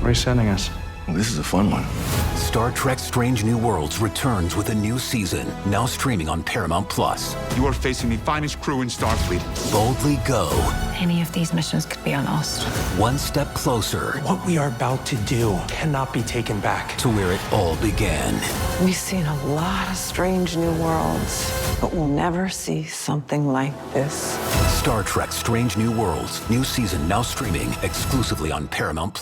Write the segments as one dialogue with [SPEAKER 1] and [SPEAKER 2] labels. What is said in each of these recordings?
[SPEAKER 1] Where are you sending us?
[SPEAKER 2] Well, this is a fun one.
[SPEAKER 3] Star Trek Strange New Worlds returns with a new season, now streaming on Paramount+.
[SPEAKER 4] You are facing the finest crew in Starfleet.
[SPEAKER 3] Boldly go.
[SPEAKER 5] Any of these missions could be lost.
[SPEAKER 3] One step closer.
[SPEAKER 6] What we are about to do cannot be taken back.
[SPEAKER 3] To where it all began.
[SPEAKER 7] We've seen a lot of strange new worlds, but we'll never see something like this.
[SPEAKER 3] Star Trek Strange New Worlds. New season now streaming exclusively on Paramount+.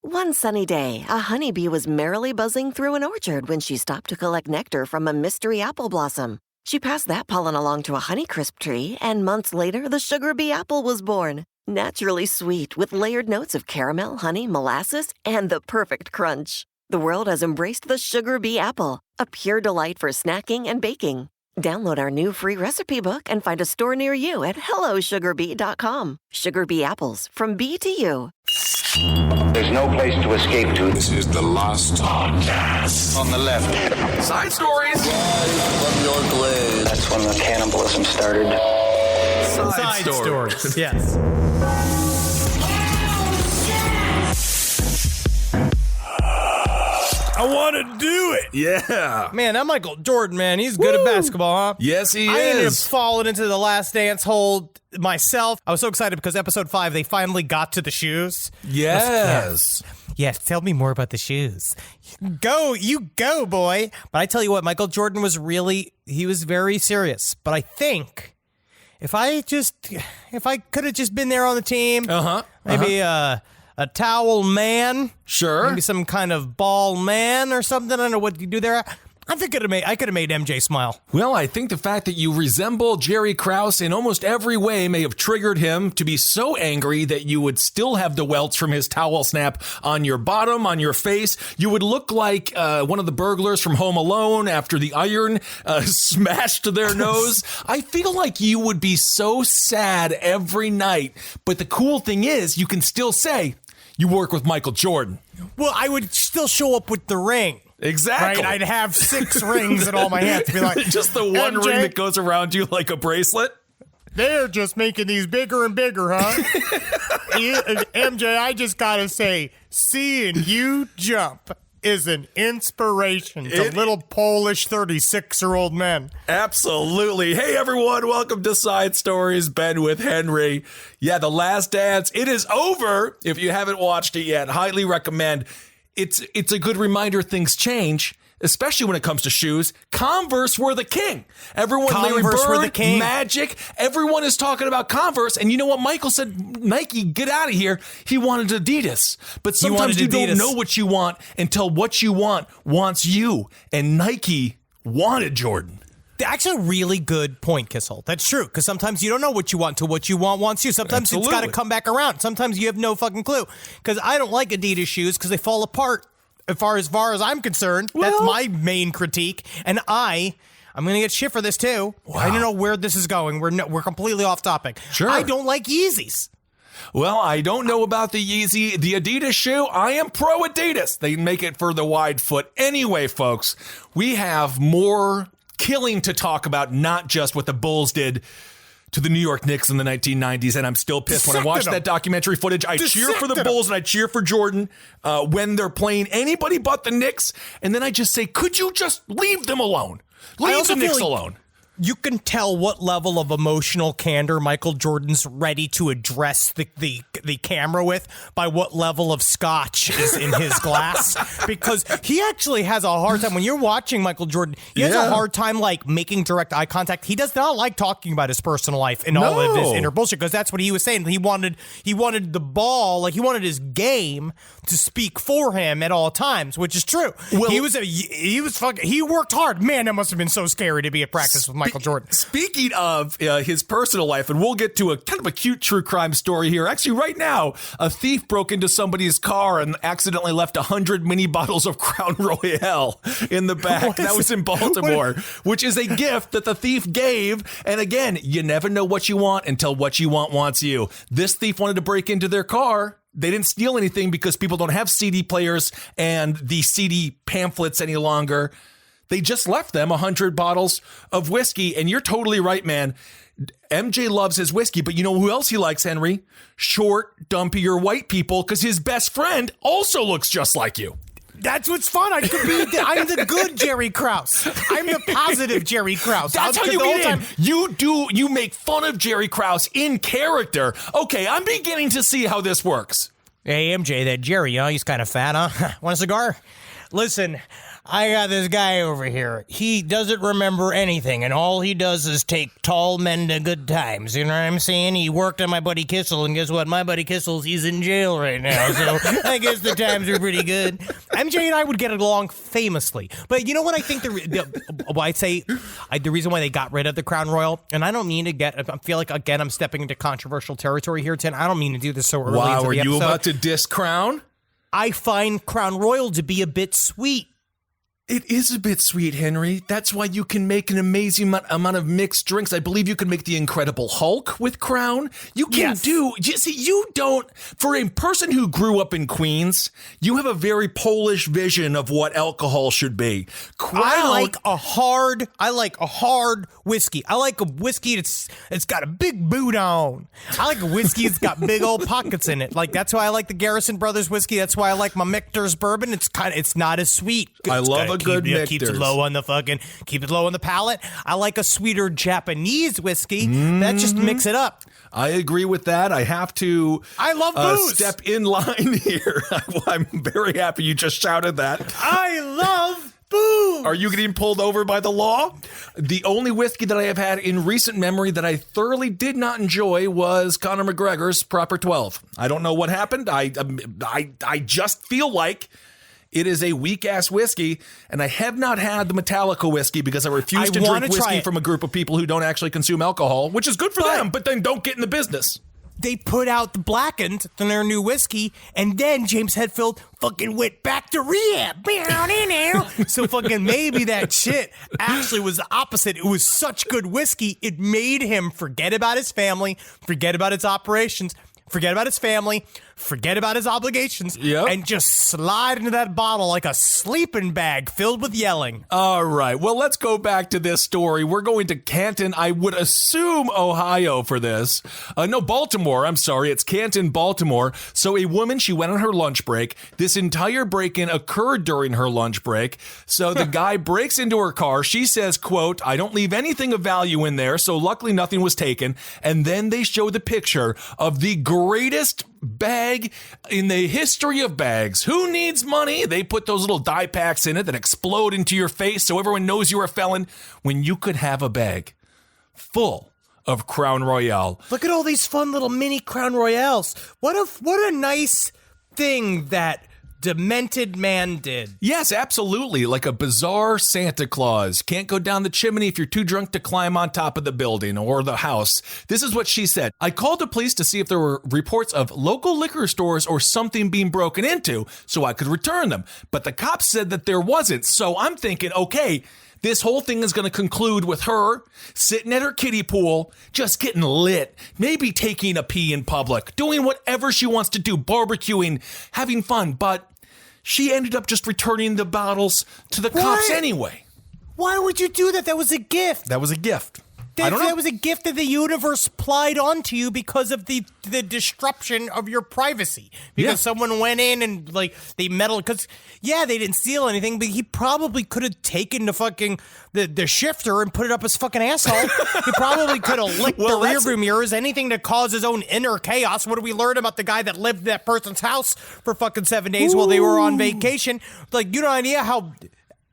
[SPEAKER 8] One sunny day, a honeybee was merrily buzzing through an orchard when she stopped to collect nectar from a mystery apple blossom. She passed that pollen along to a Honeycrisp tree, and months later, the sugar bee apple was born. Naturally sweet, with layered notes of caramel, honey, molasses, and the perfect crunch. The world has embraced the sugar bee apple, a pure delight for snacking and baking. Download our new free recipe book and find a store near you at hellosugarbee.com. Sugar bee apples, from bee to you.
[SPEAKER 9] There's no place to escape to.
[SPEAKER 10] This is the last podcast.
[SPEAKER 9] On the left.
[SPEAKER 2] Side stories.
[SPEAKER 9] From your blade. That's when the cannibalism started.
[SPEAKER 11] Side stories. Yes.
[SPEAKER 12] I want to do it.
[SPEAKER 11] Yeah. Man, that Michael Jordan, man, he's good at basketball, huh?
[SPEAKER 12] Yes, he is.
[SPEAKER 11] I ended up falling into the Last Dance hole myself. I was so excited because episode 5, they finally got to the shoes.
[SPEAKER 12] Yes.
[SPEAKER 11] Yes, tell me more about the shoes. You go, boy. But I tell you what, Michael Jordan was he was very serious. But I think if I could have just been there on the team, maybe a towel man.
[SPEAKER 12] Sure.
[SPEAKER 11] Maybe some kind of ball man or something. I don't know what you do there. I think I could have made MJ smile.
[SPEAKER 12] Well, I think the fact that you resemble Jerry Krause in almost every way may have triggered him to be so angry that you would still have the welts from his towel snap on your bottom, on your face. You would look like one of the burglars from Home Alone after the iron smashed their nose. I feel like you would be so sad every night. But the cool thing is, you can still say you work with Michael Jordan.
[SPEAKER 11] Well, I would still show up with the ring.
[SPEAKER 12] Exactly.
[SPEAKER 11] Right? I'd have 6 rings in all my hands to be like,
[SPEAKER 12] just the one
[SPEAKER 11] MJ,
[SPEAKER 12] ring that goes around you like a bracelet.
[SPEAKER 11] They're just making these bigger and bigger, huh? MJ, I just gotta say, seeing you jump is an inspiration to little Polish 36-year-old men.
[SPEAKER 12] Absolutely. Hey, everyone. Welcome to Side Stories. Ben with Henry. Yeah, The Last Dance. It is over. If you haven't watched it yet, highly recommend. It's a good reminder things change, especially when it comes to shoes. Converse were the king. Everyone, Larry Bird, Magic, everyone is talking about Converse. And you know what? Michael said, Nike, get out of here. He wanted Adidas. But sometimes you don't know what you want until what you want wants you. And Nike wanted Jordan.
[SPEAKER 11] Actually, a really good point, Kissel. That's true, because sometimes you don't know what you want till what you want wants you. Sometimes It's got to come back around. Sometimes you have no fucking clue. Because I don't like Adidas shoes because they fall apart as far as I'm concerned. Well, that's my main critique. And I'm going to get shit for this, too. Wow. I don't know where this is going. We're completely off topic.
[SPEAKER 12] Sure.
[SPEAKER 11] I don't like Yeezys.
[SPEAKER 12] Well, I don't know about the Yeezy, the Adidas shoe. I am pro Adidas. They make it for the wide foot. Anyway, folks, we have more killing to talk about, not just what the Bulls did to the New York Knicks in the 1990s, and I'm still pissed. When I watch that documentary footage, I cheer for the Bulls and I cheer for Jordan when they're playing anybody but the Knicks, and then I just say, could you just leave them alone? Leave the Knicks alone.
[SPEAKER 11] You can tell what level of emotional candor Michael Jordan's ready to address the camera with by what level of scotch is in his glass. Because he actually has a hard time. When you're watching Michael Jordan, he has a hard time like making direct eye contact. He does not like talking about his personal life and all of his inner bullshit, because that's what he was saying. He wanted the ball, like he wanted his game to speak for him at all times, which is true. Well, he worked hard. Man, that must have been so scary to be at practice with Michael Jordan.
[SPEAKER 12] Speaking of his personal life, and we'll get to a kind of a cute true crime story here. Actually, right now, a thief broke into somebody's car and accidentally left 100 mini bottles of Crown Royale in the back. That was in Baltimore, which is a gift that the thief gave. And again, you never know what you want until what you want wants you. This thief wanted to break into their car. They didn't steal anything because people don't have CD players and the CD pamphlets any longer. They just left them 100 bottles of whiskey. And you're totally right, man. MJ loves his whiskey, but you know who else he likes, Henry? Short, dumpier white people, because his best friend also looks just like you.
[SPEAKER 11] That's what's fun. I'm the good Jerry Krause. I'm the positive Jerry Krause.
[SPEAKER 12] That's how you get in. You make fun of Jerry Krause in character. Okay, I'm beginning to see how this works.
[SPEAKER 11] Hey, MJ, that Jerry, he's kind of fat, huh? Want a cigar? Listen, I got this guy over here. He doesn't remember anything, and all he does is take tall men to good times. You know what I'm saying? He worked on my buddy Kissel, and guess what? My buddy Kissel's, he's in jail right now, so I guess the times are pretty good. MJ and I would get along famously. But you know what I think the reason why they got rid of the Crown Royal, and I don't mean to I feel like, again, I'm stepping into controversial territory here, Tim. I don't mean to do this so early into the episode.
[SPEAKER 12] Wow, are you about to diss Crown?
[SPEAKER 11] I find Crown Royal to be a bit sweet.
[SPEAKER 12] It is a bit sweet, Henry. That's why you can make an amazing amount of mixed drinks. I believe you can make the Incredible Hulk with Crown. You can for a person who grew up in Queens, you have a very Polish vision of what alcohol should be. Crown,
[SPEAKER 11] I like a hard whiskey. I like a whiskey that's got a big boot on. I like a whiskey that's got big old pockets in it. Like, that's why I like the Garrison Brothers whiskey. That's why I like my Michter's bourbon. It's not as sweet.
[SPEAKER 12] I love a good Michter's.
[SPEAKER 11] Keep it low on the palate. I like a sweeter Japanese whiskey. That just mix it up.
[SPEAKER 12] I agree with that. I have to
[SPEAKER 11] I love booze.
[SPEAKER 12] Step in line here. I'm very happy you just shouted that.
[SPEAKER 11] I love booze.
[SPEAKER 12] Are you getting pulled over by the law? The only whiskey that I have had in recent memory that I thoroughly did not enjoy was Conor McGregor's Proper 12. I don't know what happened. I just feel like it is a weak-ass whiskey, and I have not had the Metallica whiskey because I refuse to drink whiskey from a group of people who don't actually consume alcohol, which is good for them, but then don't get in the business.
[SPEAKER 11] They put out the blackened in their new whiskey, and then James Hetfield fucking went back to rehab. So fucking maybe that shit actually was the opposite. It was such good whiskey, it made him forget about his family, forget about his operations, forget about his family, forget about his obligations, and just slide into that bottle like a sleeping bag filled with yelling.
[SPEAKER 12] All right. Well, let's go back to this story. We're going to Canton, I would assume Ohio for this. No, Baltimore. I'm sorry. It's Canton, Baltimore. So a woman, she went on her lunch break. This entire break-in occurred during her lunch break. So the guy breaks into her car. She says, quote, "I don't leave anything of value in there. So luckily nothing was taken." And then they show the picture of the greatest bag in the history of bags. Who needs money? They put those little dye packs in it that explode into your face so everyone knows you're a felon, when you could have a bag full of Crown Royale.
[SPEAKER 11] Look at all these fun little mini Crown Royales. What a nice thing that demented man did.
[SPEAKER 12] Yes, absolutely. Like a bizarre Santa Claus. Can't go down the chimney if you're too drunk to climb on top of the building or the house. This is what she said. "I called the police to see if there were reports of local liquor stores or something being broken into so I could return them. But the cops said that there wasn't. So I'm thinking, okay, this whole thing is going to conclude with her sitting at her kiddie pool, just getting lit, maybe taking a pee in public, doing whatever she wants to do, barbecuing, having fun. But she ended up just returning the bottles to the cops anyway.
[SPEAKER 11] Why would you do that? That was a gift.
[SPEAKER 12] That was a gift. I don't know.
[SPEAKER 11] That was a gift that the universe plied onto you because of the disruption of your privacy. Because someone went in and they meddled. Because they didn't steal anything, but he probably could have taken the fucking the shifter and put it up his fucking asshole. He probably could have licked the rearview mirrors. Anything to cause his own inner chaos. What did we learn about the guy that lived in that person's house for fucking 7 days while they were on vacation? Like, you know, idea how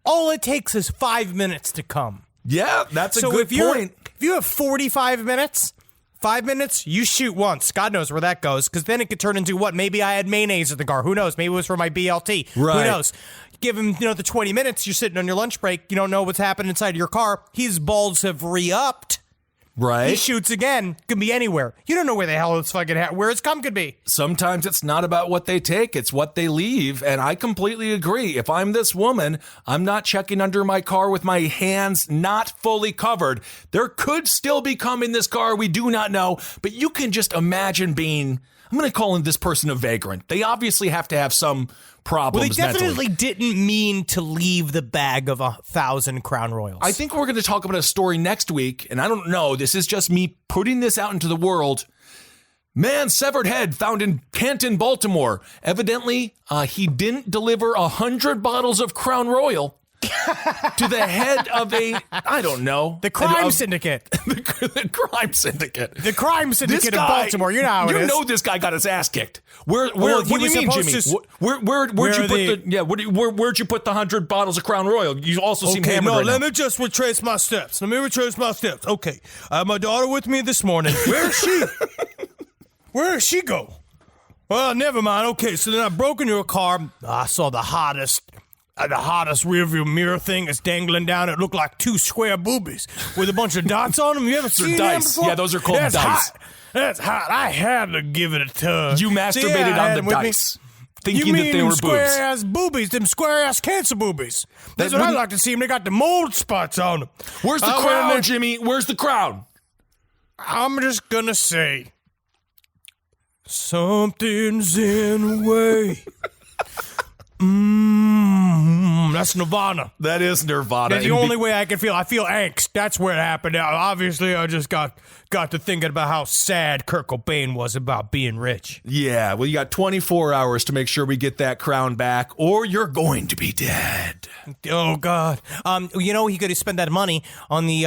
[SPEAKER 11] all it takes is 5 minutes to come.
[SPEAKER 12] Yeah, that's a good point.
[SPEAKER 11] If you have 45 minutes, 5 minutes, you shoot once. God knows where that goes, because then it could turn into what? Maybe I had mayonnaise in the car. Who knows? Maybe it was for my BLT.
[SPEAKER 12] Right.
[SPEAKER 11] Who knows? Give him, the 20 minutes. You're sitting on your lunch break. You don't know what's happened inside your car. His balls have re-upped.
[SPEAKER 12] Right.
[SPEAKER 11] He shoots again. Could be anywhere. You don't know where the hell it's fucking where his cum could be.
[SPEAKER 12] Sometimes it's not about what they take, it's what they leave. And I completely agree. If I'm this woman, I'm not checking under my car with my hands not fully covered. There could still be cum in this car. We do not know. But you can just imagine being I'm going to call this person a vagrant. They obviously have to have some problems.
[SPEAKER 11] Well, they definitely
[SPEAKER 12] mentally.
[SPEAKER 11] didn't mean to leave the bag of 1,000 Crown Royals.
[SPEAKER 12] I think we're going to talk about a story next week, and I don't know. This is just me putting this out into the world. Man, severed head found in Canton, Baltimore. Evidently, he didn't deliver 100 bottles of Crown Royal to the head of I don't know.
[SPEAKER 11] The crime syndicate.
[SPEAKER 12] The crime syndicate.
[SPEAKER 11] The crime syndicate in Baltimore. You know how it is.
[SPEAKER 12] You know this guy got his ass kicked. What do you mean, Jimmy? Where'd you put the 100 bottles of Crown Royal? You also seem hammered right now.
[SPEAKER 11] Let me just retrace my steps. Okay, I have my daughter with me this morning. Where is she? Where did she go? Well, never mind. Okay, so then I broke into her car. I saw the hottest rearview mirror thing is dangling down. It looked like 2 square boobies with a bunch of dots on them. You ever seen them before?
[SPEAKER 12] Yeah, those are called dice.
[SPEAKER 11] Hot. That's hot. I had to give it a tug.
[SPEAKER 12] You masturbated on the dice, thinking that they were
[SPEAKER 11] square-ass boobies, them square-ass cancer boobies. That's what I like to see them. They got the mold spots on them.
[SPEAKER 12] Where's the crown, Jimmy? Where's the crown?
[SPEAKER 11] I'm just going to say, something's in the way. That's Nirvana.
[SPEAKER 12] That is Nirvana.
[SPEAKER 11] That's the only way I can feel. I feel angst. That's where it happened. Now, obviously, I just got to thinking about how sad Kurt Cobain was about being rich.
[SPEAKER 12] Yeah, well, you got 24 hours to make sure we get that crown back, or you're going to be dead.
[SPEAKER 11] Oh, God. He could have spent that money on the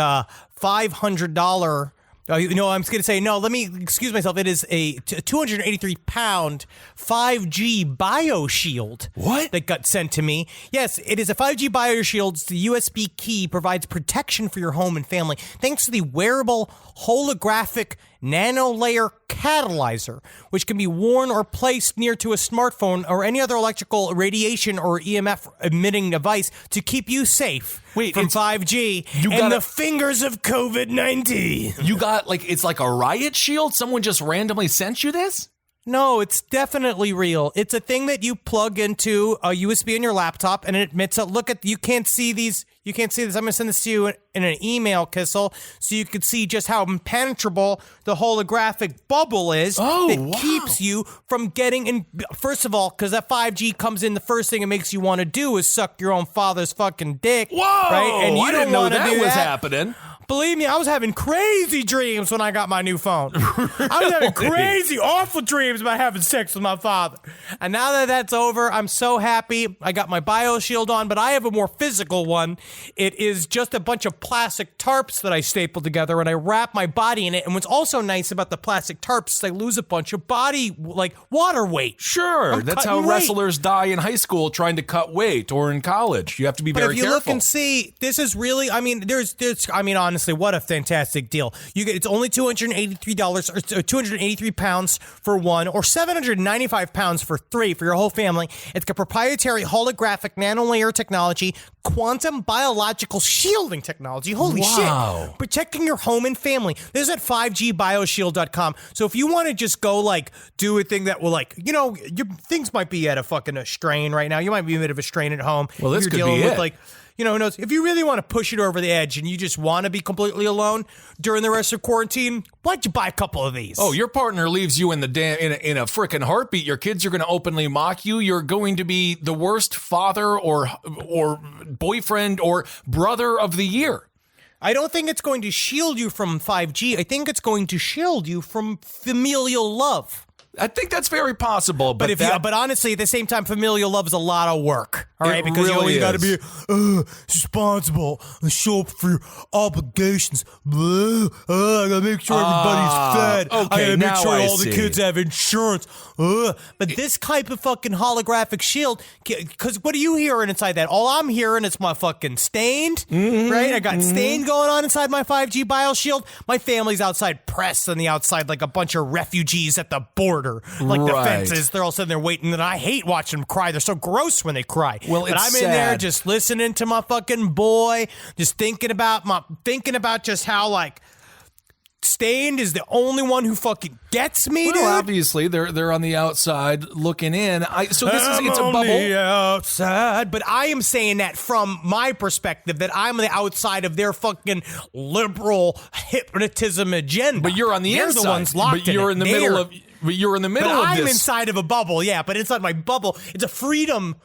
[SPEAKER 11] $500... I'm going to say, no, let me excuse myself. It is a 283-pound 5G BioShield.
[SPEAKER 12] What?
[SPEAKER 11] That got sent to me. Yes, it is a 5G BioShield. The USB key provides protection for your home and family thanks to the wearable holographic nanolayer catalyzer, which can be worn or placed near to a smartphone or any other electrical radiation or EMF emitting device to keep you safe from 5G and the fingers of COVID-19.
[SPEAKER 12] You got it's like a riot shield? Someone just randomly sent you this?
[SPEAKER 11] No, it's definitely real. It's a thing that you plug into a USB in your laptop, and it emits you can't see these. You can't see this. I'm going to send this to you in an email, Kissel, so you can see just how impenetrable the holographic bubble is that keeps you from getting in. First of all, because that 5G comes in, the first thing it makes you want to do is suck your own father's fucking dick.
[SPEAKER 12] Whoa!
[SPEAKER 11] Right? And you
[SPEAKER 12] didn't know that was happening.
[SPEAKER 11] Believe me, I was having crazy dreams when I got my new phone. I was having crazy, awful dreams about having sex with my father. And now that that's over, I'm so happy. I got my BioShield on, but I have a more physical one. It is just a bunch of plastic tarps that I staple together, and I wrap my body in it. And what's also nice about the plastic tarps is I lose a bunch of body, water weight.
[SPEAKER 12] Sure, that's how wrestlers die in high school trying to cut weight, or in college. You have to be very careful. But if you look
[SPEAKER 11] and see, this is really, honestly, what a fantastic deal. It's only $283 or 283 pounds for one, or 795 pounds for 3 for your whole family. It's got proprietary holographic nanolayer technology, quantum biological shielding technology. Holy shit. Protecting your home and family. This is at 5gbioshield.com. So if you want to just go do a thing that will your things might be at a fucking strain right now. You might be a bit of a strain at home.
[SPEAKER 12] Well, this
[SPEAKER 11] You're
[SPEAKER 12] could
[SPEAKER 11] dealing
[SPEAKER 12] be
[SPEAKER 11] with who knows? If you really want to push it over the edge and you just want to be completely alone during the rest of quarantine, why'd you buy a couple of these?
[SPEAKER 12] Oh, your partner leaves you in a frickin' heartbeat. Your kids are going to openly mock you. You're going to be the worst father or boyfriend or brother of the year.
[SPEAKER 11] I don't think it's going to shield you from 5G. I think it's going to shield you from familial love.
[SPEAKER 12] I think that's very possible. But
[SPEAKER 11] but honestly, at the same time, familial love is a lot of work. All right, because you always got to be responsible and show up for your obligations. I got to make sure everybody's fed.
[SPEAKER 12] Okay,
[SPEAKER 11] I got to make sure all
[SPEAKER 12] the
[SPEAKER 11] kids have insurance. But this type of fucking holographic shield, because what are you hearing inside that? All I'm hearing is my fucking Stained, right? I got Stained going on inside my 5G BioShield. My family's outside pressed on the outside like a bunch of refugees at the border. The fences, they're all sitting there waiting, and I hate watching them cry. They're so gross when they cry.
[SPEAKER 12] Well,
[SPEAKER 11] but I'm in there just listening to my fucking boy, just thinking about just how Stained is the only one who fucking gets me, dude.
[SPEAKER 12] Obviously, they're on the outside looking in. It's a bubble.
[SPEAKER 11] On the outside, but I am saying that from my perspective, that I'm on the outside of their fucking liberal hypnotism agenda.
[SPEAKER 12] But you're on the inside.
[SPEAKER 11] They're the ones locked
[SPEAKER 12] But you're in the middle of. You're in the middle of
[SPEAKER 11] I'm
[SPEAKER 12] this.
[SPEAKER 11] inside of a bubble, yeah, but inside my bubble, it's a freedom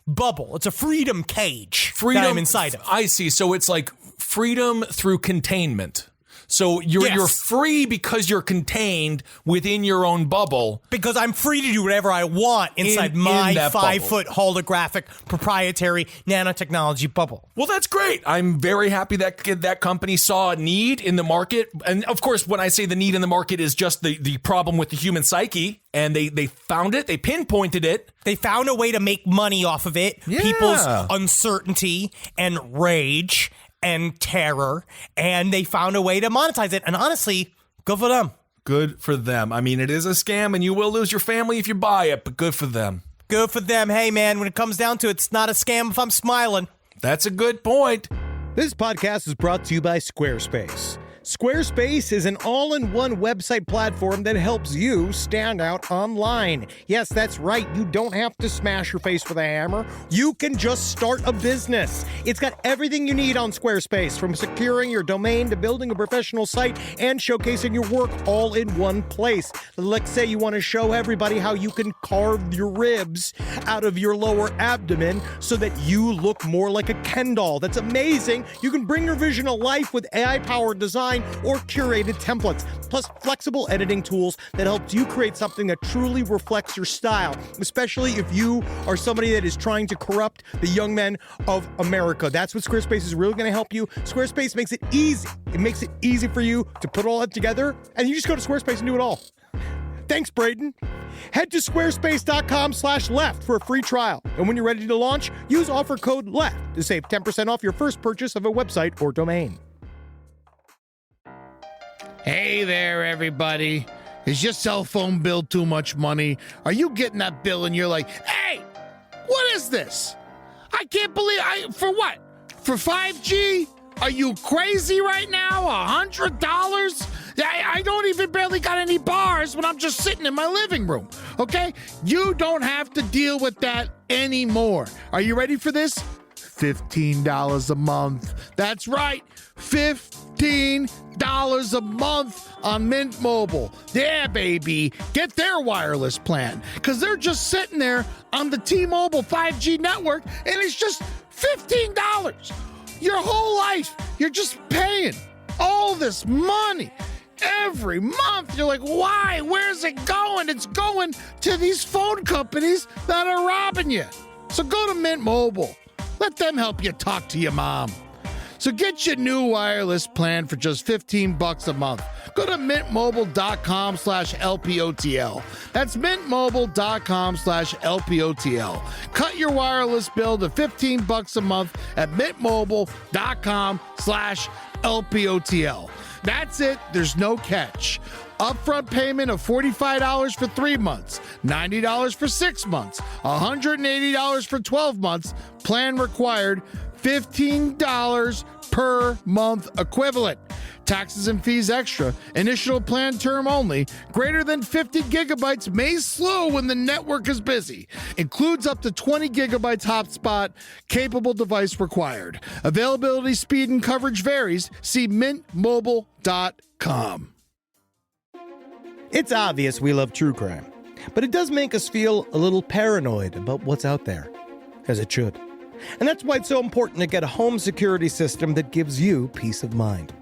[SPEAKER 11] bubble. It's a freedom cage that I'm inside of.
[SPEAKER 12] I see. So it's like freedom through containment. So you're free because you're contained within your own bubble.
[SPEAKER 11] Because I'm free to do whatever I want inside my 5-foot holographic proprietary nanotechnology bubble.
[SPEAKER 12] Well, that's great. I'm very happy that that company saw a need in the market. And of course, when I say the need in the market is just the problem with the human psyche, and they found it, they pinpointed it.
[SPEAKER 11] They found a way to make money off of it.
[SPEAKER 12] Yeah.
[SPEAKER 11] People's uncertainty and rage and terror, and they found a way to monetize it. And honestly, good for them.
[SPEAKER 12] Good for them. I mean, it is a scam, and you will lose your family if you buy it, but good for them.
[SPEAKER 11] Good for them. Hey, man, when it comes down to it, it's not a scam if I'm smiling.
[SPEAKER 12] That's a good point.
[SPEAKER 1] This podcast is brought to you by Squarespace. Squarespace is an all-in-one website platform that helps you stand out online. Yes, that's right. You don't have to smash your face with a hammer. You can just start a business. It's got everything you need on Squarespace, from securing your domain to building a professional site and showcasing your work all in one place. Let's say you want to show everybody how you can carve your ribs out of your lower abdomen so that you look more like a Ken doll. That's amazing. You can bring your vision to life with AI-powered design or curated templates, plus flexible editing tools that helps you create something that truly reflects your style, especially if you are somebody that is trying to corrupt the young men of America. That's what Squarespace is really going to help you. Squarespace makes it easy. It makes it easy for you to put all that together, and you just go to Squarespace and do it all. Thanks, Braden. Head to squarespace.com/left for a free trial. And when you're ready to launch, use offer code LEFT to save 10% off your first purchase of a website or domain.
[SPEAKER 13] Hey there, everybody. Is your cell phone bill too much money? Are you getting that bill and you're like, hey, what is this? I can't believe for what? For 5G? Are you crazy right now? $100? I don't even barely got any bars when I'm just sitting in my living room, okay? You don't have to deal with that anymore. Are you ready for this? $15 a month. That's right, $15 a month on Mint Mobile. Yeah, baby. Get their wireless plan, because they're just sitting there on the T-Mobile 5G network, and it's just $15. Your whole life, you're just paying all this money every month. You're like, why? Where's it going? It's going to these phone companies that are robbing you. So go to Mint Mobile. Let them help you talk to your mom. So get your new wireless plan for just $15 a month. Go to mintmobile.com/LPOTL. That's mintmobile.com/LPOTL. Cut your wireless bill to $15 a month at mintmobile.com/LPOTL. That's it. There's no catch. Upfront payment of $45 for 3 months, $90 for 6 months, $180 for 12 months. Plan required, $15 per month equivalent. Taxes and fees extra. Initial plan term only. Greater than 50 gigabytes may slow when the network is busy. Includes up to 20 gigabytes hotspot. Capable device required. Availability, speed, and coverage varies. See mintmobile.com.
[SPEAKER 1] It's obvious we love true crime, but it does make us feel a little paranoid about what's out there, as it should. And that's why it's so important to get a home security system that gives you peace of mind.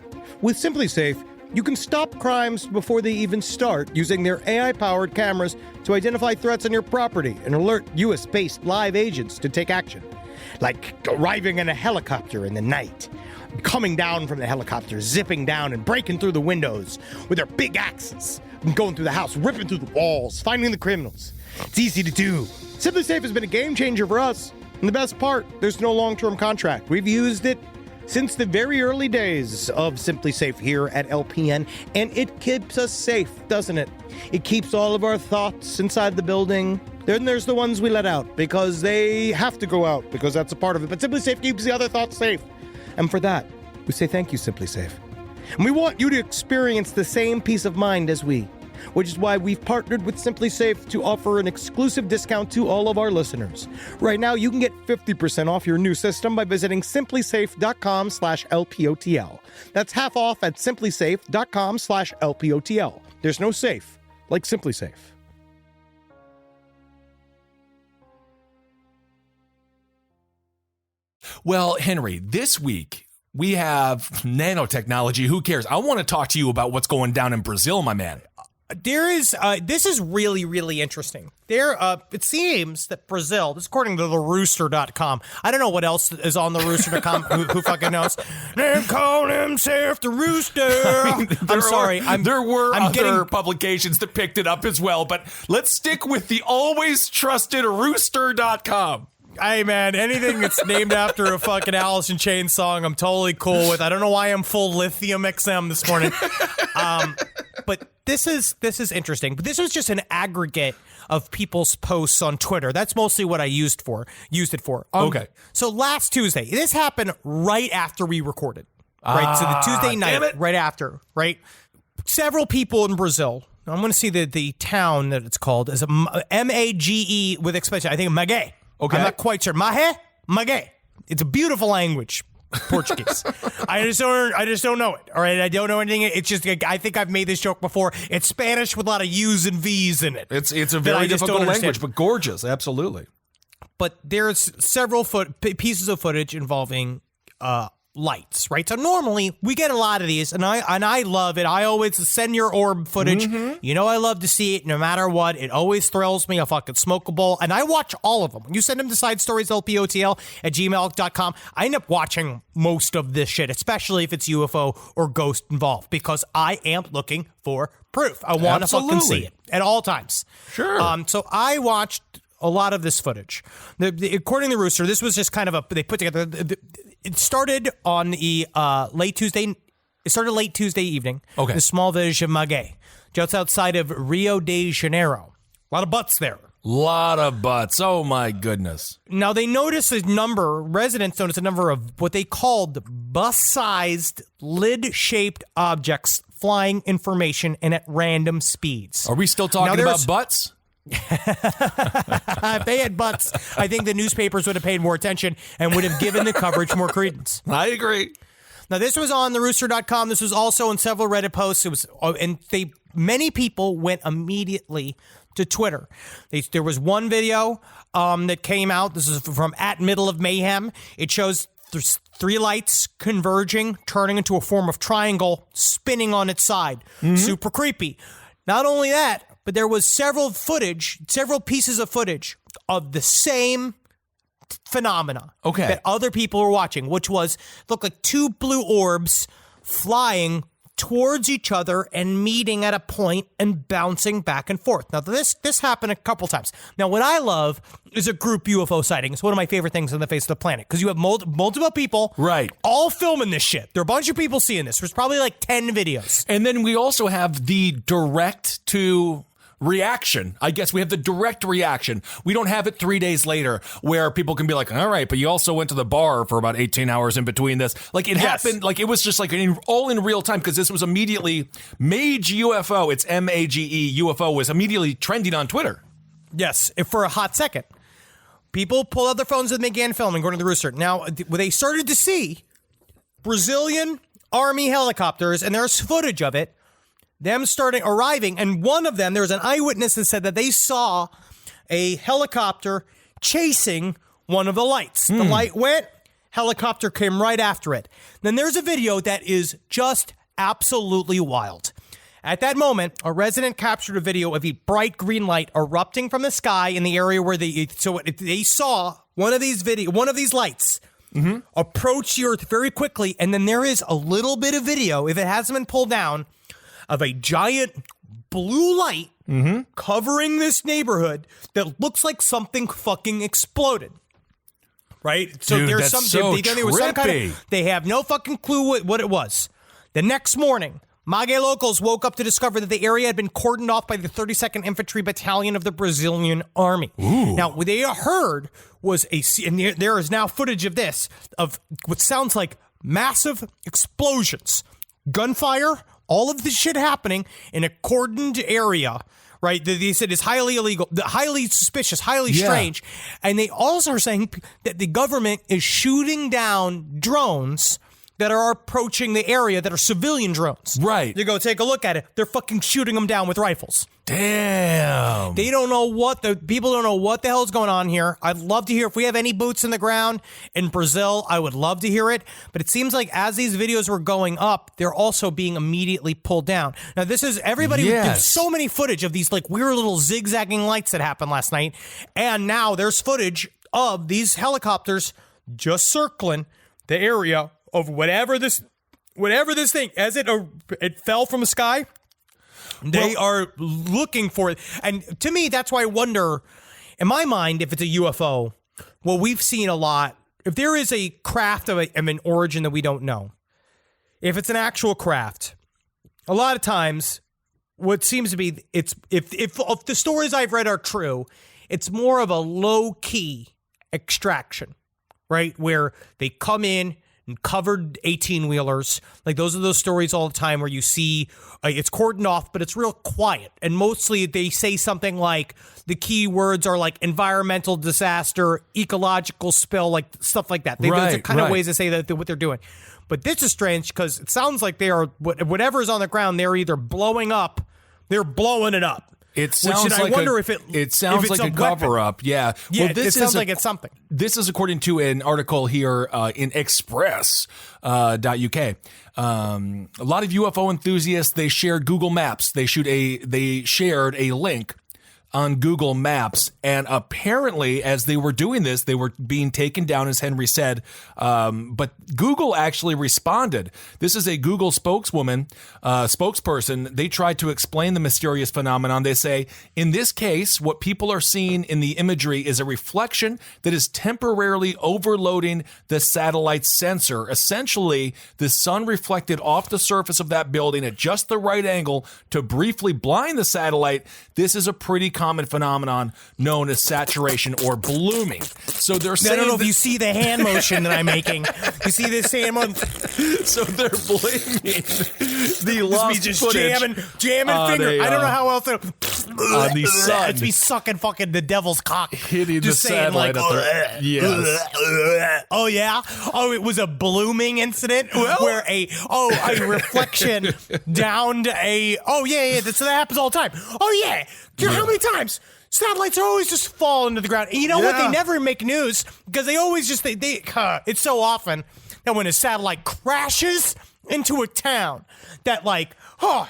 [SPEAKER 1] With SimpliSafe, you can stop crimes before they even start using their AI-powered cameras to identify threats on your property and alert US-based live agents to take action. Like arriving in a helicopter in the night, coming down from the helicopter, zipping down and breaking through the windows with their big axes, and going through the house, ripping through the walls, finding the criminals. It's easy to do. SimpliSafe has been a game changer for us. And the best part, there's no long-term contract. We've used it since the very early days of SimpliSafe here at LPN, and it keeps us safe, doesn't it? It keeps all of our thoughts inside the building. Then there's the ones we let out because they have to go out, because that's a part of it. But SimpliSafe keeps the other thoughts safe. And for that, we say thank you, SimpliSafe. And we want you to experience the same peace of mind as we, which is why we've partnered with SimpliSafe to offer an exclusive discount to all of our listeners. Right now, you can get 50% off your new system by visiting simplysafe.com/LPOTL. That's half off at simplysafe.com/LPOTL. There's no safe like Simply Safe.
[SPEAKER 12] Well, Henry, this week we have nanotechnology. Who cares? I want to talk to you about what's going down in Brazil, my man.
[SPEAKER 11] There is, this is really, really interesting. It seems that Brazil, this is according to the rooster.com. I don't know what else is on the rooster.com. who fucking knows? They call himself the rooster. I'm sorry.
[SPEAKER 12] There were other publications that picked it up as well, but let's stick with the always trusted rooster.com.
[SPEAKER 11] Hey, man, anything that's named after a fucking Alice in Chains song, I'm totally cool with. I don't know why I'm full lithium XM this morning. But this is interesting. But this was just an aggregate of people's posts on Twitter. That's mostly what I used it for.
[SPEAKER 12] Okay.
[SPEAKER 11] So last Tuesday, this happened right after we recorded. Right? So the Tuesday night, right after, right? Several people in Brazil, I'm going to see the town that it's called, is M-A-G-E with expression. I think Magué.
[SPEAKER 12] Okay.
[SPEAKER 11] I'm not quite sure. Magué. It's a beautiful language, Portuguese. I just don't know it. All right, I don't know anything. It's just I think I've made this joke before. It's Spanish with a lot of U's and V's in it.
[SPEAKER 12] It's a very difficult language, but gorgeous, absolutely.
[SPEAKER 11] But there's several pieces of footage involving lights, right? So normally we get a lot of these, and I love it. I always send your orb footage. Mm-hmm. You know I love to see it no matter what. It always thrills me. I'll fucking smoke a bowl, and I watch all of them. When you send them to sidestorieslpotl@gmail.com, I end up watching most of this shit, especially if it's UFO or ghost involved, because I am looking for proof. I want to fucking see it at all times.
[SPEAKER 12] Sure.
[SPEAKER 11] So I watched a lot of this footage. According to Rooster, this was just kind of they put together. It started on the late Tuesday. It started late Tuesday evening.
[SPEAKER 12] Okay.
[SPEAKER 11] The small village of Magué, just outside of Rio de Janeiro. A lot of butts there.
[SPEAKER 12] Lot of butts. Oh my goodness.
[SPEAKER 11] Now residents noticed a number of what they called bus-sized, lid-shaped objects flying information and at random speeds.
[SPEAKER 12] Are we still talking about butts?
[SPEAKER 11] If they had butts, I think the newspapers would have paid more attention and would have given the coverage more credence.
[SPEAKER 12] I agree.
[SPEAKER 11] Now, this was on the rooster.com. This was also in several Reddit posts. Many people went immediately to Twitter. There was one video that came out. This is from @MiddleOfMayhem. It shows there's three lights converging, turning into a form of triangle, spinning on its side. Mm-hmm. Super creepy. Not only that, but there was several pieces of footage of the same phenomena that other people were watching, which looked like two blue orbs flying towards each other and meeting at a point and bouncing back and forth. Now, this happened a couple times. Now, what I love is a group UFO sighting. It's one of my favorite things on the face of the planet because you have multiple people all filming this shit. There are a bunch of people seeing this. There's probably like 10 videos.
[SPEAKER 12] And then we also have the direct to reaction. I guess we have the direct reaction. We don't have it 3 days later where people can be like, all right, but you also went to the bar for about 18 hours in between this. Like it happened, like it was just like all in real time because this was immediately Mage UFO. It's MAGE UFO was immediately trending on Twitter.
[SPEAKER 11] Yes, for a hot second. People pulled out their phones and began filming, going to the rooster. Now, they started to see Brazilian Army helicopters, and there's footage of it, them arriving, and one of them, there was an eyewitness that said that they saw a helicopter chasing one of the lights. The light went, helicopter came right after it. Then there's a video that is just absolutely wild. At that moment, a resident captured a video of a bright green light erupting from the sky in the area where they saw one of these lights approach the earth very quickly, and then there is a little bit of video, if it hasn't been pulled down, of a giant blue light covering this neighborhood that looks like something fucking exploded. Right? So
[SPEAKER 12] dude,
[SPEAKER 11] there's
[SPEAKER 12] that's
[SPEAKER 11] there was some kind of, they have no fucking clue what it was. The next morning, Magué locals woke up to discover that the area had been cordoned off by the 32nd Infantry Battalion of the Brazilian Army.
[SPEAKER 12] Ooh.
[SPEAKER 11] Now, what they heard was and there is now footage of this, of what sounds like massive explosions, gunfire, all of this shit happening in a cordoned area, right? They said is highly illegal, highly suspicious, highly strange. And they also are saying that the government is shooting down drones that are approaching the area that are civilian drones.
[SPEAKER 12] Right.
[SPEAKER 11] You go take a look at it. They're fucking shooting them down with rifles.
[SPEAKER 12] Damn.
[SPEAKER 11] They don't know people don't know what the hell's going on here. I'd love to hear if we have any boots in the ground in Brazil. I would love to hear it. But it seems like as these videos were going up, they're also being immediately pulled down. Now, this is everybody. There's so many footage of these like weird little zigzagging lights that happened last night. And now there's footage of these helicopters just circling the area of whatever this thing, as it fell from the sky. They are looking for it. And to me, that's why I wonder, in my mind, if it's a UFO, well, we've seen a lot. If there is a craft of an origin that we don't know, if it's an actual craft, a lot of times what seems to be, if the stories I've read are true, it's more of a low-key extraction, right? Where they come in and covered 18-wheelers. Like those are those stories all the time where you see it's cordoned off, but it's real quiet. And mostly they say something like the key words are like environmental disaster, ecological spill, like stuff like that. Those are kind of ways to say that what they're doing. But this is strange because it sounds like they are, whatever's on the ground, they're either blowing up, they're blowing it up.
[SPEAKER 12] It sounds like a cover-up. Yeah.
[SPEAKER 11] Yeah, well, it sounds like it's something.
[SPEAKER 12] This is according to an article here in Express.uk. A lot of UFO enthusiasts, they shared Google Maps. They shared a link on Google Maps, and apparently as they were doing this, they were being taken down, as Henry said, but Google actually responded. This is a Google spokesperson. They tried to explain the mysterious phenomenon. They say, in this case, what people are seeing in the imagery is a reflection that is temporarily overloading the satellite sensor. Essentially, the sun reflected off the surface of that building at just the right angle to briefly blind the satellite. This is a pretty common phenomenon known as saturation or blooming. So they're saying,
[SPEAKER 11] I don't know if you see the hand motion that I'm making. You see this hand motion?
[SPEAKER 12] So they're blaming the lost
[SPEAKER 11] just
[SPEAKER 12] footage
[SPEAKER 11] jamming finger. I don't know how else
[SPEAKER 12] on the sun.
[SPEAKER 11] It's me sucking fucking the devil's cock,
[SPEAKER 12] hitting
[SPEAKER 11] just
[SPEAKER 12] the
[SPEAKER 11] saying
[SPEAKER 12] satellite.
[SPEAKER 11] Like,
[SPEAKER 12] yes.
[SPEAKER 11] Oh yeah. Oh, it was a blooming incident where a reflection downed a. Oh yeah. That happens all the time. Oh yeah. How many times? Satellites are always just fall into the ground. And you know what? They never make news because they always just it's so often that when a satellite crashes into a town that like, what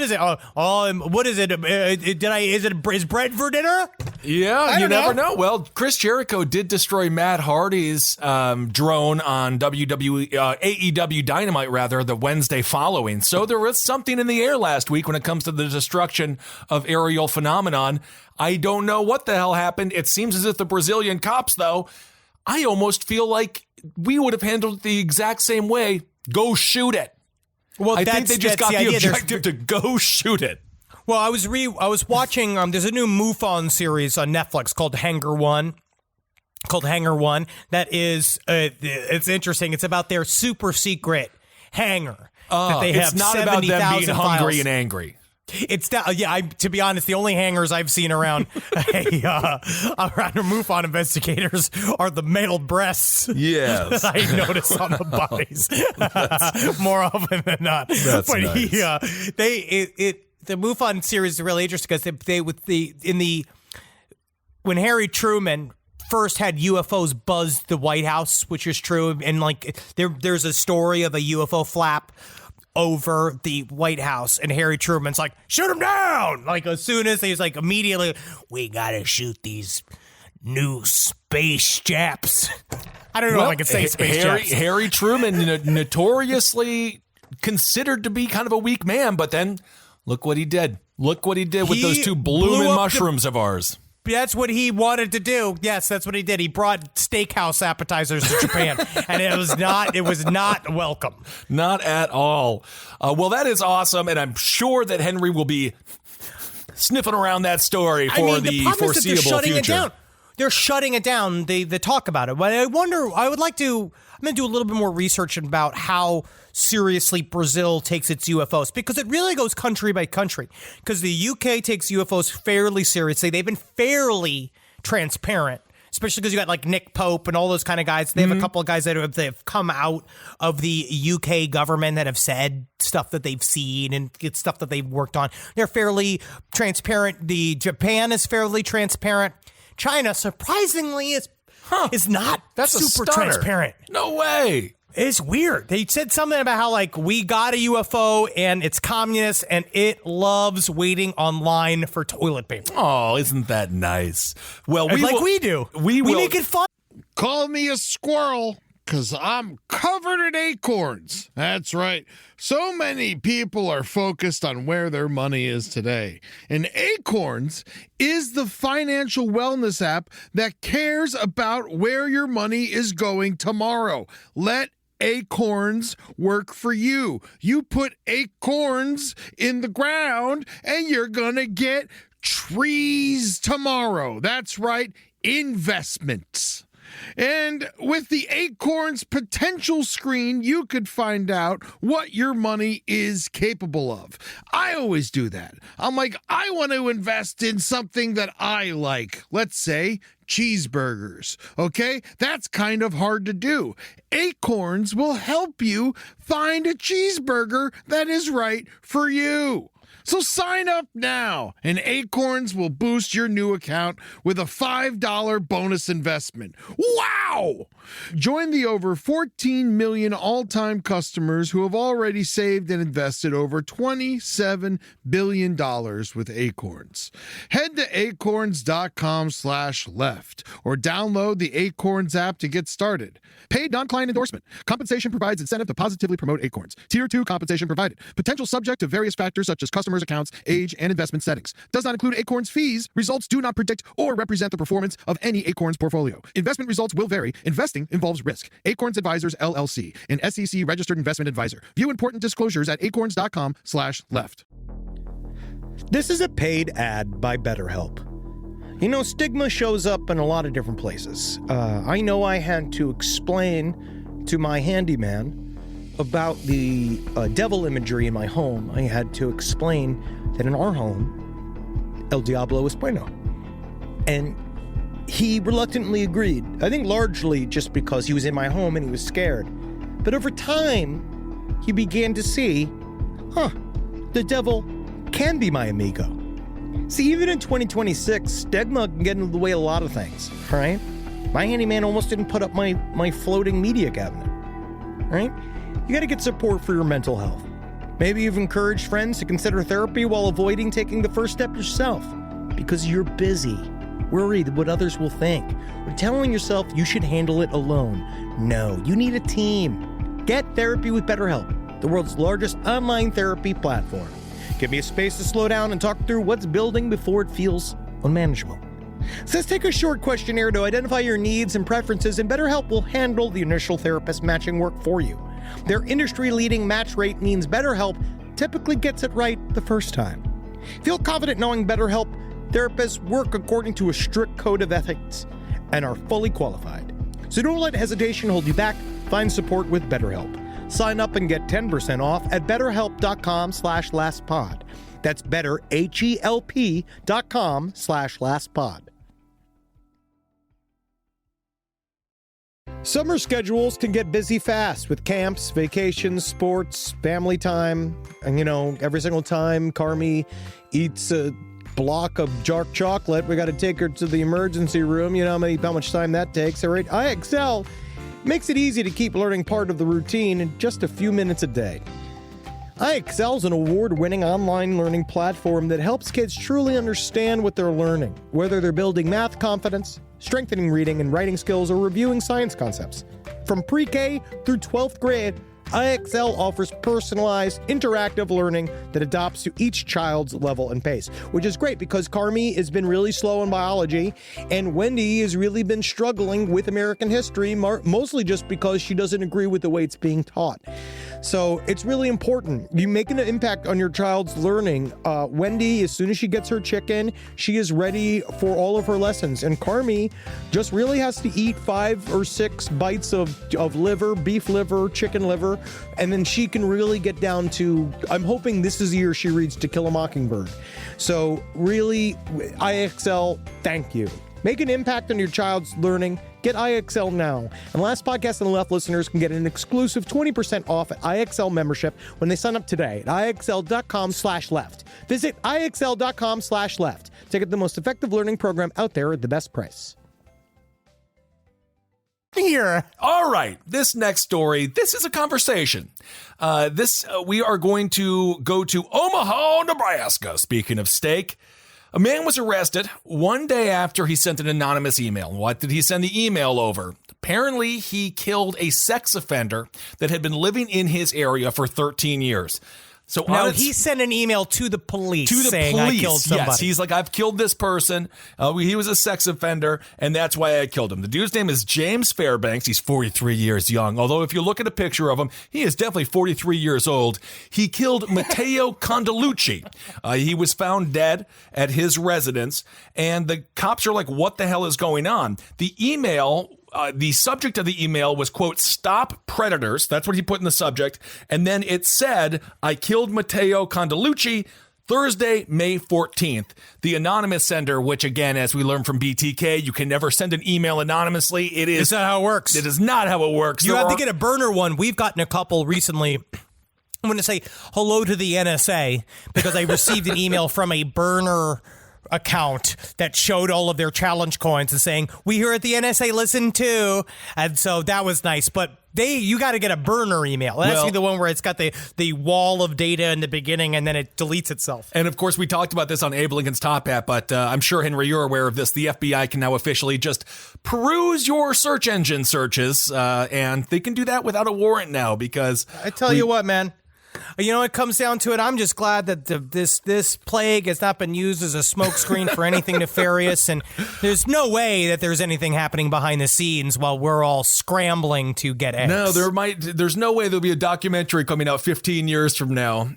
[SPEAKER 11] is it? What is it? Is bread for dinner?
[SPEAKER 12] Yeah, you never know. Well, Chris Jericho did destroy Matt Hardy's drone on AEW Dynamite, the Wednesday following. So there was something in the air last week when it comes to the destruction of aerial phenomenon. I don't know what the hell happened. It seems as if the Brazilian cops, though, I almost feel like we would have handled it the exact same way. Go shoot it.
[SPEAKER 11] Well,
[SPEAKER 12] I think they just got the objective to go shoot it.
[SPEAKER 11] Well, I was watching. There's a new MUFON series on Netflix called Hangar One. That is, it's interesting. It's about their super secret hangar that they have.
[SPEAKER 12] It's not about them being hungry
[SPEAKER 11] files.
[SPEAKER 12] And angry.
[SPEAKER 11] It's to be honest, the only hangers I've seen around around MUFON investigators are the male breasts.
[SPEAKER 12] Yes,
[SPEAKER 11] that I notice on the bodies more often than not.
[SPEAKER 12] That's nice.
[SPEAKER 11] The MUFON series is really interesting because when Harry Truman first had UFOs buzz the White House, which is true, and like there's a story of a UFO flap over the White House, and Harry Truman's like, shoot him down! Like, as soon as he's like, immediately, we gotta shoot these new space japs. I don't know if I can say space japs.
[SPEAKER 12] Harry Truman, notoriously considered to be kind of a weak man, but then look what he did. Look what he did with those two blooming mushrooms of ours.
[SPEAKER 11] That's what he wanted to do. Yes, that's what he did. He brought steakhouse appetizers to Japan, and it was not welcome.
[SPEAKER 12] Not at all. Well, that is awesome, and I'm sure that Henry will be sniffing around that story for the foreseeable future.
[SPEAKER 11] They're shutting it down. They talk about it, but I wonder. I'm going to do a little bit more research about how seriously Brazil takes its UFOs, because it really goes country by country. Because the UK takes UFOs fairly seriously. They've been fairly transparent especially because you got like Nick Pope and all those kind of guys. They have a couple of guys that have come out of the UK government that have said stuff that they've seen and it's stuff that they've worked on. They're fairly transparent. Japan is fairly transparent. China, surprisingly, is not super transparent.
[SPEAKER 12] No way.
[SPEAKER 11] It's weird. They said something about how, like, we got a UFO and it's communist and it loves waiting online for toilet paper.
[SPEAKER 12] Oh, isn't that nice? Well,
[SPEAKER 11] we do. We make it fun.
[SPEAKER 13] Call me a squirrel, because I'm covered in acorns. That's right. So many people are focused on where their money is today. And Acorns is the financial wellness app that cares about where your money is going tomorrow. Let Acorns work for you. You put acorns in the ground and you're gonna get trees tomorrow. That's right, investments. And with the Acorns potential screen, you could find out what your money is capable of. I always do that. I'm like, I want to invest in something that I like. Let's say cheeseburgers. Okay? That's kind of hard to do. Acorns will help you find a cheeseburger that is right for you. So sign up now, and Acorns will boost your new account with a $5 bonus investment. Wow! Join the over 14 million all-time customers who have already saved and invested over $27 billion with Acorns. Head to acorns.com/left or download the Acorns app to get started. Paid non-client endorsement. Compensation provides incentive to positively promote Acorns. Tier 2 compensation provided. Potential subject to various factors such as customers' accounts, age, and investment settings. Does not include Acorns fees. Results do not predict or represent the performance of any Acorns portfolio. Investment results will vary. Investing involves risk. Acorns Advisors, LLC, an SEC registered investment advisor. View important disclosures at acorns.com/left.
[SPEAKER 1] This is a paid ad by BetterHelp. You know, stigma shows up in a lot of different places. I know I had to explain to my handyman about the devil imagery in my home. I had to explain that in our home, El Diablo es bueno. And he reluctantly agreed. I think largely just because he was in my home and he was scared. But over time, he began to see, the devil can be my amigo. See, even in 2026, stigma can get in the way of a lot of things, right? My handyman almost didn't put up my floating media cabinet, right? You got to get support for your mental health. Maybe you've encouraged friends to consider therapy while avoiding taking the first step yourself because you're busy, worried what others will think, or telling yourself you should handle it alone. No, you need a team. Get therapy with BetterHelp, the world's largest online therapy platform. Give me a space to slow down and talk through what's building before it feels unmanageable. So let's take a short questionnaire to identify your needs and preferences, and BetterHelp will handle the initial therapist matching work for you. Their industry-leading match rate means BetterHelp typically gets it right the first time. Feel confident knowing BetterHelp therapists work according to a strict code of ethics and are fully qualified. So don't let hesitation hold you back. Find support with BetterHelp. Sign up and get 10% off at betterhelp.com/lastpod. That's betterhelp.com/lastpod. Summer schedules can get busy fast with camps, vacations, sports, family time. And, you know, every single time Carmi eats a block of dark chocolate, we got to take her to the emergency room. You know how much time that takes, all right? IXL makes it easy to keep learning part of the routine in just a few minutes a day. IXL is an award-winning online learning platform that helps kids truly understand what they're learning, whether they're building math confidence, strengthening reading and writing skills, or reviewing science concepts. From pre-K through 12th grade, IXL offers personalized, interactive learning that adapts to each child's level and pace, which is great because Carmi has been really slow in biology, and Wendy has really been struggling with American history, mostly just because she doesn't agree with the way it's being taught. So it's really important. You make an impact on your child's learning. Wendy, as soon as she gets her chicken, she is ready for all of her lessons. And Carmi just really has to eat 5 or 6 bites of liver, beef liver, chicken liver, and then she can really get down to, I'm hoping this is the year she reads To Kill a Mockingbird. So really, IXL, thank you. Make an impact on your child's learning. Get IXL now. And Last Podcast on the Left listeners can get an exclusive 20% off at IXL membership when they sign up today at IXL.com/left. Visit IXL.com/left to get the most effective learning program out there at the best price.
[SPEAKER 11] Here.
[SPEAKER 12] All right. This next story, this is a conversation. We are going to go to Omaha, Nebraska. Speaking of steak, a man was arrested one day after he sent an anonymous email. What did he send the email over? Apparently, he killed a sex offender that had been living in his area for 13 years. So
[SPEAKER 11] now he sent an email to the police saying I killed somebody.
[SPEAKER 12] Yes, he's like, I've killed this person. He was a sex offender, and that's why I killed him. The dude's name is James Fairbanks. He's 43 years young. Although if you look at a picture of him, he is definitely 43 years old. He killed Matteo Condalucci. He was found dead at his residence, and the cops are like, what the hell is going on? The email... the subject of the email was, quote, "Stop Predators." That's what he put in the subject. And then it said, "I killed Matteo Condalucci Thursday, May 14th. The anonymous sender, which, again, as we learned from BTK, you can never send an email anonymously.
[SPEAKER 11] It's not how it works.
[SPEAKER 12] It is not how it works.
[SPEAKER 11] You have to get a burner one. We've gotten a couple recently. I'm going to say hello to the NSA because I received an email from a burner account that showed all of their challenge coins and saying, we here at the NSA listen too. And so that was nice. But you got to get a burner email. That's the one where it's got the wall of data in the beginning and then it deletes itself.
[SPEAKER 12] And of course, we talked about this on Abe Lincoln's Top Hat, but I'm sure, Henry, you're aware of this. The FBI can now officially just peruse your search engine searches, and they can do that without a warrant now because...
[SPEAKER 11] I tell you what, man. You know, it comes down to it. I'm just glad that this plague has not been used as a smokescreen for anything nefarious. And there's no way that there's anything happening behind the scenes while we're all scrambling to get eggs.
[SPEAKER 12] No, there's no way there'll be a documentary coming out 15 years from now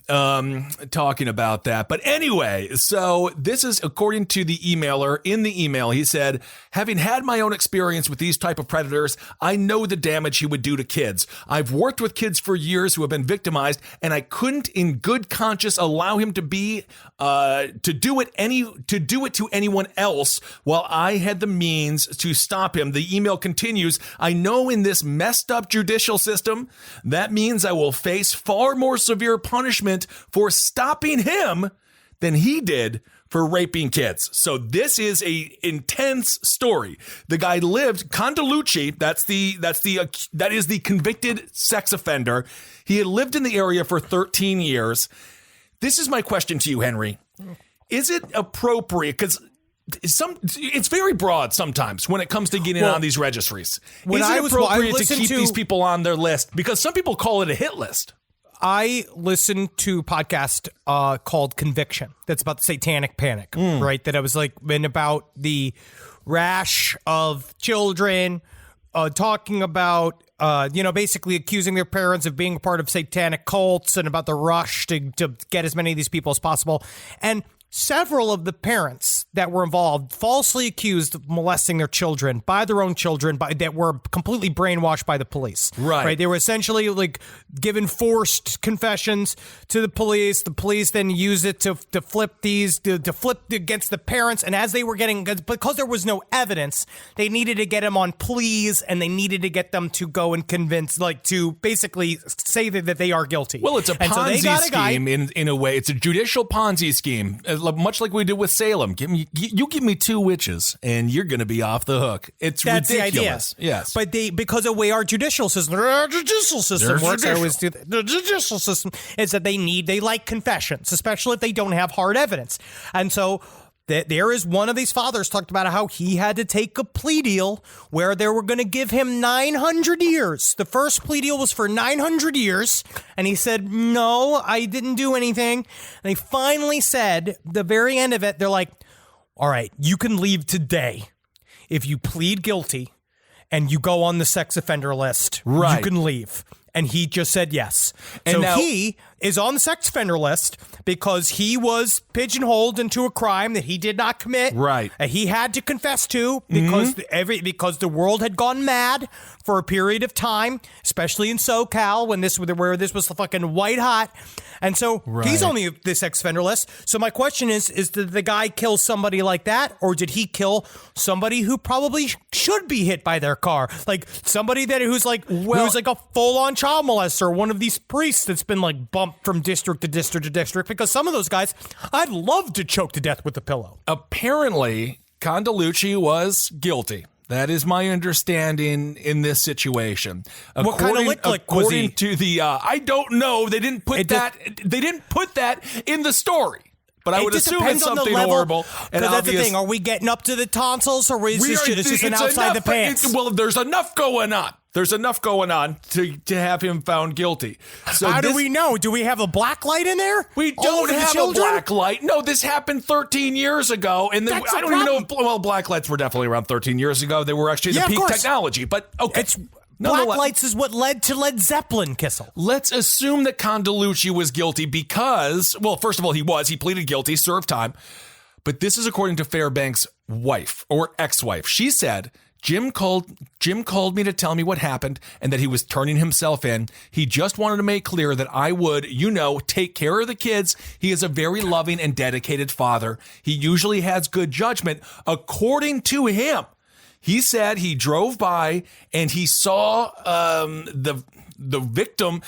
[SPEAKER 12] talking about that. But anyway, so this is according to the emailer. In the email, he said, having had my own experience with these type of predators, I know the damage he would do to kids. I've worked with kids for years who have been victimized, and I couldn't in good conscience allow him to do it to anyone else while I had the means to stop him. The email continues, I know in this messed up judicial system, that means I will face far more severe punishment for stopping him than he did for raping kids. So this is a intense story. The guy lived, Condalucci, that is the convicted sex offender. He had lived in the area for 13 years. This is my question to you, Henry. Is it appropriate? Because it's very broad sometimes when it comes to getting on these registries. Is it appropriate to keep these people on their list? Because some people call it a hit list.
[SPEAKER 11] I listened to a podcast called Conviction. That's about the satanic panic, right? That I was like, been about the rash of children talking about, basically accusing their parents of being a part of satanic cults and about the rush to get as many of these people as possible. And several of the parents that were involved falsely accused of molesting their children by their own children that were completely brainwashed by the police. Right. They were essentially like given forced confessions to the police. The police then use it to flip against the parents. And as they were because there was no evidence, they needed to get them on pleas and they needed to get them to go and convince, to basically say that they are guilty.
[SPEAKER 12] Well, it's a Ponzi scheme in a way. It's a judicial Ponzi scheme. Much like we did with Salem. You give me two witches and you're going to be off the hook. That's ridiculous.
[SPEAKER 11] The idea. Yes. But because of the way our judicial system works, the judicial system is that they like confessions, especially if they don't have hard evidence. And so there is one of these fathers talked about how he had to take a plea deal where they were going to give him 900 years. The first plea deal was for 900 years. And he said, no, I didn't do anything. And they finally said, the very end of it, they're like, all right, you can leave today if you plead guilty and you go on the sex offender list. Right. You can leave. And he just said yes. And so is on the sex offender list because he was pigeonholed into a crime that he did not commit.
[SPEAKER 12] Right.
[SPEAKER 11] He had to confess to because because the world had gone mad for a period of time, especially in SoCal where this was fucking white hot. And so he's on the sex offender list. So my question is did the guy kill somebody like that, or did he kill somebody who probably should be hit by their car? Like somebody who's like a full-on child molester, one of these priests that's been like bumped from district to district to district, because some of those guys I'd love to choke to death with a pillow.
[SPEAKER 12] Apparently, Condalucci was guilty. That is my understanding in this situation.
[SPEAKER 11] What kind of lick was he?
[SPEAKER 12] According to the, I don't know. They didn't put that. They didn't put that in the story. But I would assume it's something horrible. And
[SPEAKER 11] that's the thing. Are we getting up to the tonsils, or is this just an outside the pants?
[SPEAKER 12] Well, there's enough going on. There's enough going on to have him found guilty. So
[SPEAKER 11] how do we know? Do we have a black light in there?
[SPEAKER 12] We don't have a black light. No, this happened 13 years ago. And I don't even know. Well, black lights were definitely around 13 years ago. They were actually the peak technology. But okay.
[SPEAKER 11] Black lights is what led to Led Zeppelin, Kissel.
[SPEAKER 12] Let's assume that Condalucci was guilty because, well, first of all, he pleaded guilty, served time. But this is according to Fairbanks' wife or ex-wife. She said, Jim called me to tell me what happened and that he was turning himself in. He just wanted to make clear that I would, take care of the kids. He is a very loving and dedicated father. He usually has good judgment. According to him, he said he drove by and he saw the victim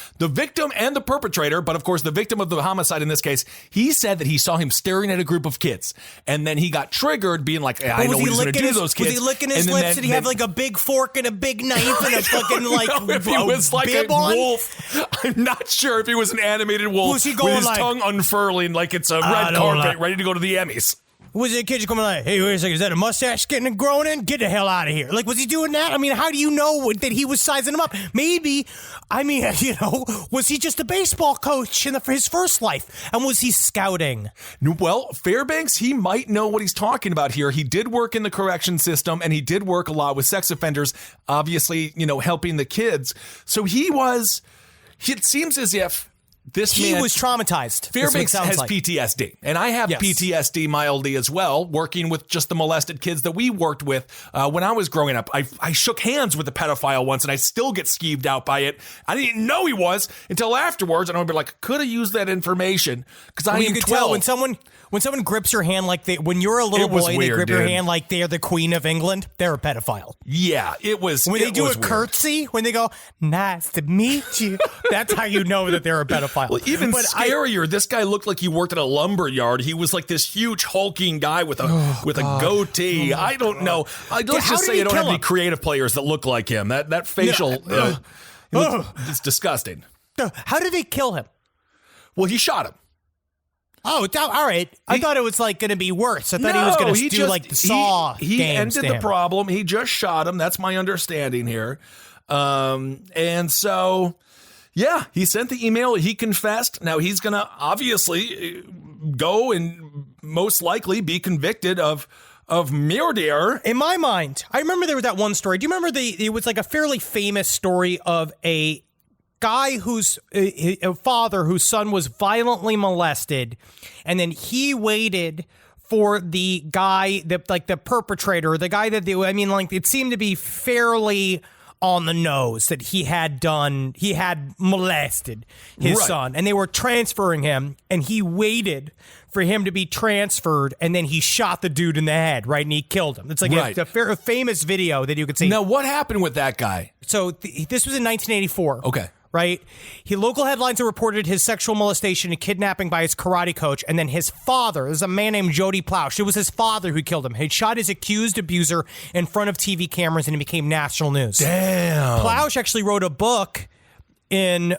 [SPEAKER 12] and the perpetrator, but of course the victim of the homicide in this case, he said that he saw him staring at a group of kids. And then he got triggered being like, I know what he's going to do to those kids.
[SPEAKER 11] Was he licking his lips? Did he have like a big fork and a big knife and a fucking
[SPEAKER 12] if he was like a wolf. I'm not sure if he was an animated wolf
[SPEAKER 11] was he going
[SPEAKER 12] with his tongue unfurling like it's a red carpet ready to go to the Emmys.
[SPEAKER 11] Was the kid just coming like, hey, wait a second, is that a mustache getting growing in? Get the hell out of here. Like, was he doing that? I mean, how do you know that he was sizing him up? Maybe, was he just a baseball coach for his first life? And was he scouting?
[SPEAKER 12] Well, Fairbanks, he might know what he's talking about here. He did work in the correction system, and he did work a lot with sex offenders, obviously, helping the kids. So it seems as if he
[SPEAKER 11] was traumatized.
[SPEAKER 12] Fairbanks has PTSD, and I have PTSD mildly as well, working with just the molested kids that we worked with when I was growing up. I shook hands with a pedophile once, and I still get skeeved out by it. I didn't know he was until afterwards, and I would be like, could have used that information because I am 12.
[SPEAKER 11] Tell when someone grips your hand when you're a little boy, they grip your hand like they're the Queen of England. They're a pedophile.
[SPEAKER 12] Yeah, it was.
[SPEAKER 11] When they do a curtsy, when they go, nice to meet you, that's how you know that they're a pedophile.
[SPEAKER 12] Well, even scarier, this guy looked like he worked at a lumber yard. He was like this huge hulking guy with a goatee. I don't know. Let's just say you don't have any creative players that look like him. That facial, it's disgusting.
[SPEAKER 11] How did they kill him?
[SPEAKER 12] Well, he shot him.
[SPEAKER 11] Oh, all right. I thought it was like going to be worse. I thought he was going to do like the Saw
[SPEAKER 12] He
[SPEAKER 11] games
[SPEAKER 12] ended the problem. He just shot him. That's my understanding here. And so, yeah, he sent the email. He confessed. Now he's going to obviously go and most likely be convicted of murder.
[SPEAKER 11] In my mind, I remember there was that one story. Do you remember it was like a fairly famous story of a guy whose a father whose son was violently molested, and then he waited for the guy that like the perpetrator, the guy that it seemed to be fairly on the nose that he had molested his son, and they were transferring him, and he waited for him to be transferred, and then he shot the dude in the head, right, and he killed him. It's like a famous video that you could see.
[SPEAKER 12] Now, what happened with that guy?
[SPEAKER 11] So this was in 1984.
[SPEAKER 12] Okay.
[SPEAKER 11] Right? Local headlines have reported his sexual molestation and kidnapping by his karate coach, and then his father, there's a man named Gary Plauché. It was his father who killed him. He shot his accused abuser in front of TV cameras, and it became national news.
[SPEAKER 12] Damn.
[SPEAKER 11] Plauché actually wrote a book in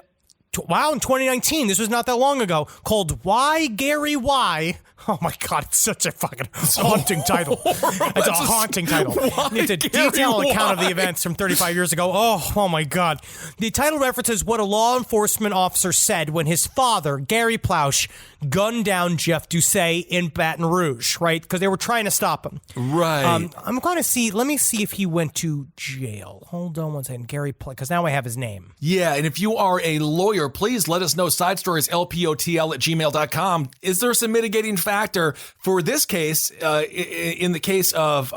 [SPEAKER 11] 2019, this was not that long ago, called Why Gary Why Oh my God, it's such a fucking haunting title. It's a haunting title. It's a detailed account of the events from 35 years ago. Oh my God. The title references what a law enforcement officer said when his father, Gary Plauché, gunned down Jeff Doucet in Baton Rouge, right? Because they were trying to stop him.
[SPEAKER 12] Right.
[SPEAKER 11] I'm going to see, let me see if he went to jail. Hold on one second. Gary Plauché, because now I have his name.
[SPEAKER 12] Yeah, and if you are a lawyer, please let us know. sidestorieslpotl@gmail.com. Is there some mitigating factor for this case, in the case of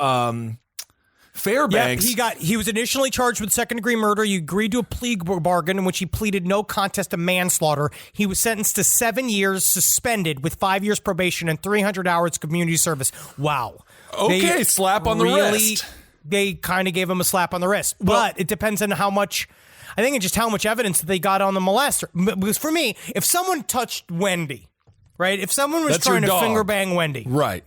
[SPEAKER 12] Fairbanks?
[SPEAKER 11] Yep, he was initially charged with second-degree murder. He agreed to a plea bargain in which he pleaded no contest to manslaughter. He was sentenced to 7 years suspended with 5 years probation and 300 hours community service. Wow.
[SPEAKER 12] Okay, slap on the wrist.
[SPEAKER 11] They kind of gave him a slap on the wrist. But it depends on how much... I think it's just how much evidence that they got on the molester. Because for me, if someone touched Wendy, right? If someone was trying to finger bang Wendy,
[SPEAKER 12] right?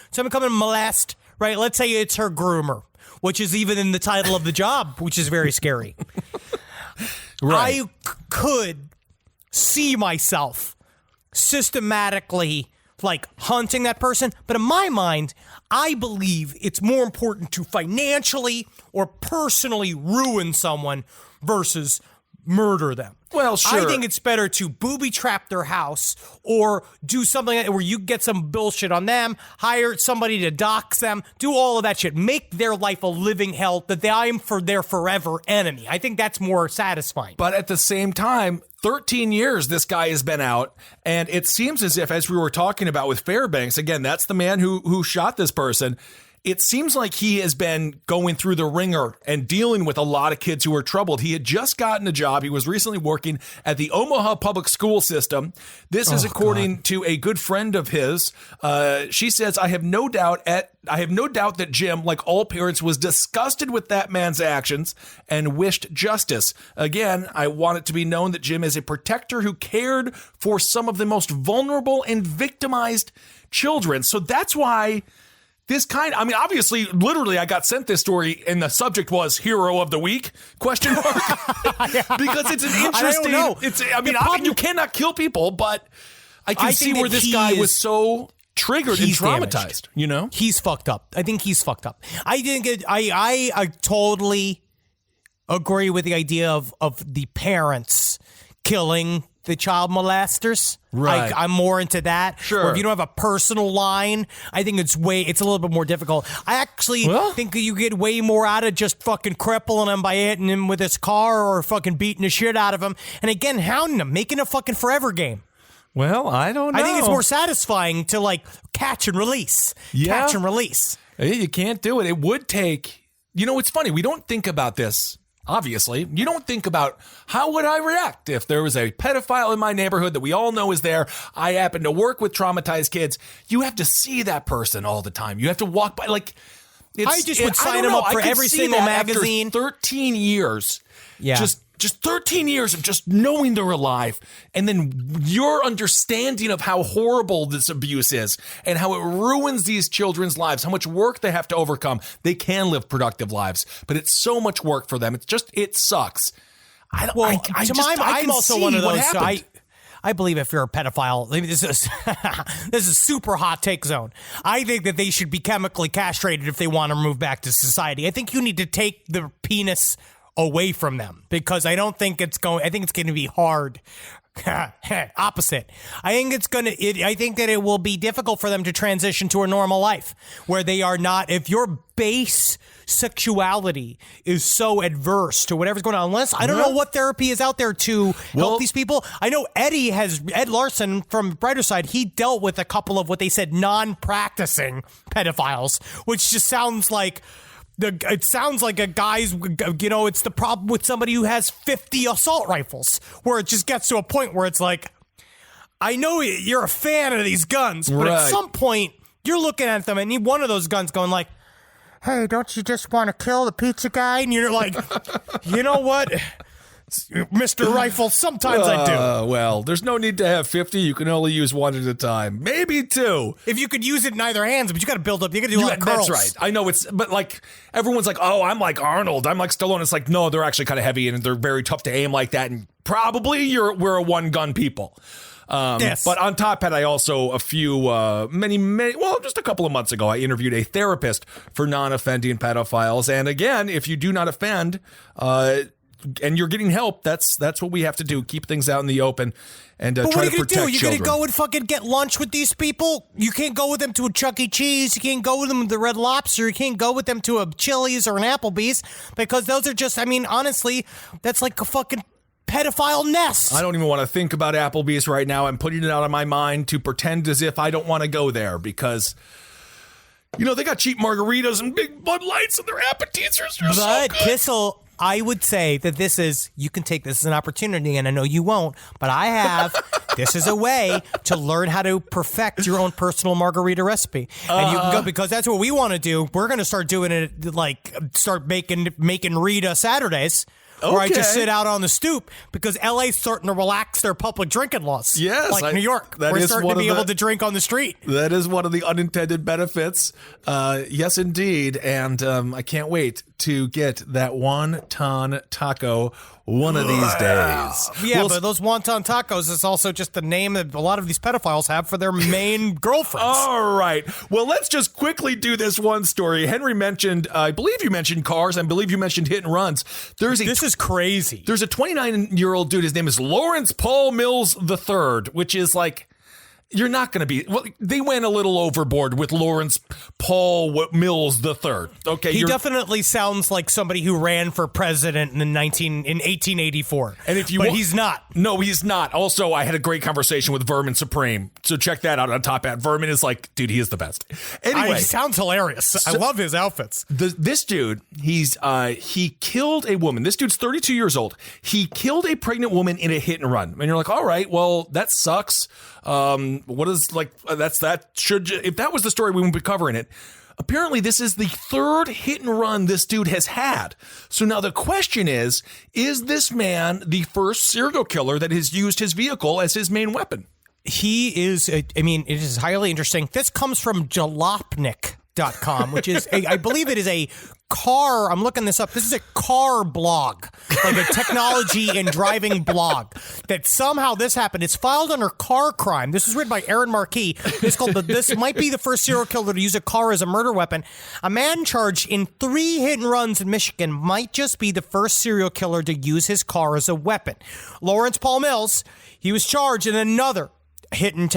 [SPEAKER 11] Someone come and molest, right? Let's say it's her groomer, which is even in the title of the job, which is very scary.
[SPEAKER 12] Right.
[SPEAKER 11] I could see myself systematically hunting that person, but in my mind, I believe it's more important to financially or personally ruin someone versus murder them.
[SPEAKER 12] Well, sure.
[SPEAKER 11] I think it's better to booby trap their house or do something where you get some bullshit on them, hire somebody to dox them, do all of that shit. Make their life a living hell that I am their forever enemy. I think that's more satisfying.
[SPEAKER 12] But at the same time, 13 years this guy has been out, and it seems as if, as we were talking about with Fairbanks, again, that's the man who shot this person. It seems like he has been going through the ringer and dealing with a lot of kids who are troubled. He had just gotten a job. He was recently working at the Omaha public school system. This is according to a good friend of his. She says, I have no doubt that Jim, like all parents, was disgusted with that man's actions and wished justice. Again, I want it to be known that Jim is a protector who cared for some of the most vulnerable and victimized children. So that's why obviously, literally, I got sent this story and the subject was "Hero of the Week?" ? Because it's an interesting. You cannot kill people, but I can see where this guy was so triggered and traumatized.
[SPEAKER 11] Damaged.
[SPEAKER 12] You know,
[SPEAKER 11] he's fucked up. I think he's fucked up. I totally agree with the idea of the parents killing the child molesters.
[SPEAKER 12] Right.
[SPEAKER 11] I'm more into that.
[SPEAKER 12] Sure.
[SPEAKER 11] Or if you don't have a personal line, I think it's a little bit more difficult. I actually think you get way more out of just fucking crippling him by hitting him with his car or fucking beating the shit out of him. And again, hounding him, making a fucking forever game.
[SPEAKER 12] Well, I don't know.
[SPEAKER 11] I think it's more satisfying to catch and release.
[SPEAKER 12] Yeah.
[SPEAKER 11] Catch and release.
[SPEAKER 12] You can't do it. It would take, it's funny. We don't think about this. Obviously, you don't think about how would I react if there was a pedophile in my neighborhood that we all know is there. I happen to work with traumatized kids. You have to see that person all the time. You have to walk by.
[SPEAKER 11] I just would sign him up for every single magazine.
[SPEAKER 12] After 13 years,
[SPEAKER 11] yeah.
[SPEAKER 12] Just 13 years of just knowing they're alive, and then your understanding of how horrible this abuse is and how it ruins these children's lives, how much work they have to overcome. They can live productive lives, but it's so much work for them. It sucks. I'm
[SPEAKER 11] also one of those. I believe if you're a pedophile, this is super hot take zone. I think that they should be chemically castrated if they want to move back to society. I think you need to take the penis away from them because I think it's going to be hard. Opposite. I think that it will be difficult for them to transition to a normal life where they are not, if your base sexuality is so adverse to whatever's going on, unless I don't know what therapy is out there to help these people. I know Ed Larson from Brighter Side, he dealt with a couple of what they said non-practicing pedophiles, which just sounds like it sounds like a guy's, it's the problem with somebody who has 50 assault rifles, where it just gets to a point where it's like, I know you're a fan of these guns, but at some point you're looking at them and one of those guns going like, hey, don't you just want to kill the pizza guy? And you're like, you know what? Mr. Rifle, sometimes I do.
[SPEAKER 12] Well, there's no need to have 50. You can only use one at a time. Maybe two.
[SPEAKER 11] If you could use it in either hands, but you got to build up. You got to do a lot of curls.
[SPEAKER 12] That's right. I know but everyone's like, oh, I'm like Arnold. I'm like Stallone. It's like, no, they're actually kind of heavy and they're very tough to aim like that. And probably we're a one gun people.
[SPEAKER 11] Yes.
[SPEAKER 12] But on top of that, I also just a couple of months ago, I interviewed a therapist for non-offending pedophiles. And again, if you do not offend, and you're getting help, that's what we have to do. Keep things out in the open and try to protect children. What are you going to do? You're going to
[SPEAKER 11] go and fucking get lunch with these people? You can't go with them to a Chuck E. Cheese. You can't go with them to the Red Lobster. You can't go with them to a Chili's or an Applebee's because those are just, honestly, that's like a fucking pedophile nest.
[SPEAKER 12] I don't even want to think about Applebee's right now. I'm putting it out of my mind to pretend as if I don't want to go there because, they got cheap margaritas and big Bud Lights and their appetizers are so good.
[SPEAKER 11] Kissel, I would say that you can take this as an opportunity, and I know you won't, but I have. This is a way to learn how to perfect your own personal margarita recipe. And you can go, because that's what we want to do. We're going to start doing it, start making Rita Saturdays. Okay. Or I just sit out on the stoop because LA's starting to relax their public drinking laws.
[SPEAKER 12] Yes.
[SPEAKER 11] Like New York. We're starting to be able to drink on the street.
[SPEAKER 12] That is one of the unintended benefits. Yes, indeed. And I can't wait to get that wonton taco one of these days.
[SPEAKER 11] Yeah, but those wonton tacos is also just the name that a lot of these pedophiles have for their main girlfriends.
[SPEAKER 12] All right. Well, let's just quickly do this one story. Henry mentioned, I believe you mentioned cars. I believe you mentioned hit and runs.
[SPEAKER 11] This is crazy.
[SPEAKER 12] There's a 29-year-old dude. His name is Lawrence Paul Mills III, which is like, you're not going to be. Well, they went a little overboard with Lawrence Paul Mills III. Okay,
[SPEAKER 11] he definitely sounds like somebody who ran for president in 1884.
[SPEAKER 12] And
[SPEAKER 11] but he's not.
[SPEAKER 12] No, he's not. Also, I had a great conversation with Vermin Supreme, so check that out on Top Hat. Vermin is like, dude, he is the best. Anyway,
[SPEAKER 11] he sounds hilarious. I love his outfits.
[SPEAKER 12] This dude, he killed a woman. This dude's 32 years old. He killed a pregnant woman in a hit and run. And you're like, all right, well, that sucks. What is if that was the story, we wouldn't be covering it. Apparently, this is the third hit and run this dude has had. So now the question is this man the first serial killer that has used his vehicle as his main weapon?
[SPEAKER 11] He is, it is highly interesting. This comes from jalopnik.com, which is, I believe it is a car. I'm looking this up. This is a car blog, like a technology and driving blog. That somehow this happened. It's filed under car crime. This is written by Aaron Marquis. It's called "This might be the first serial killer to use a car as a murder weapon." A man charged in 3 hit and runs in Michigan might just be the first serial killer to use his car as a weapon. Lawrence Paul Mills, he was charged in another hit and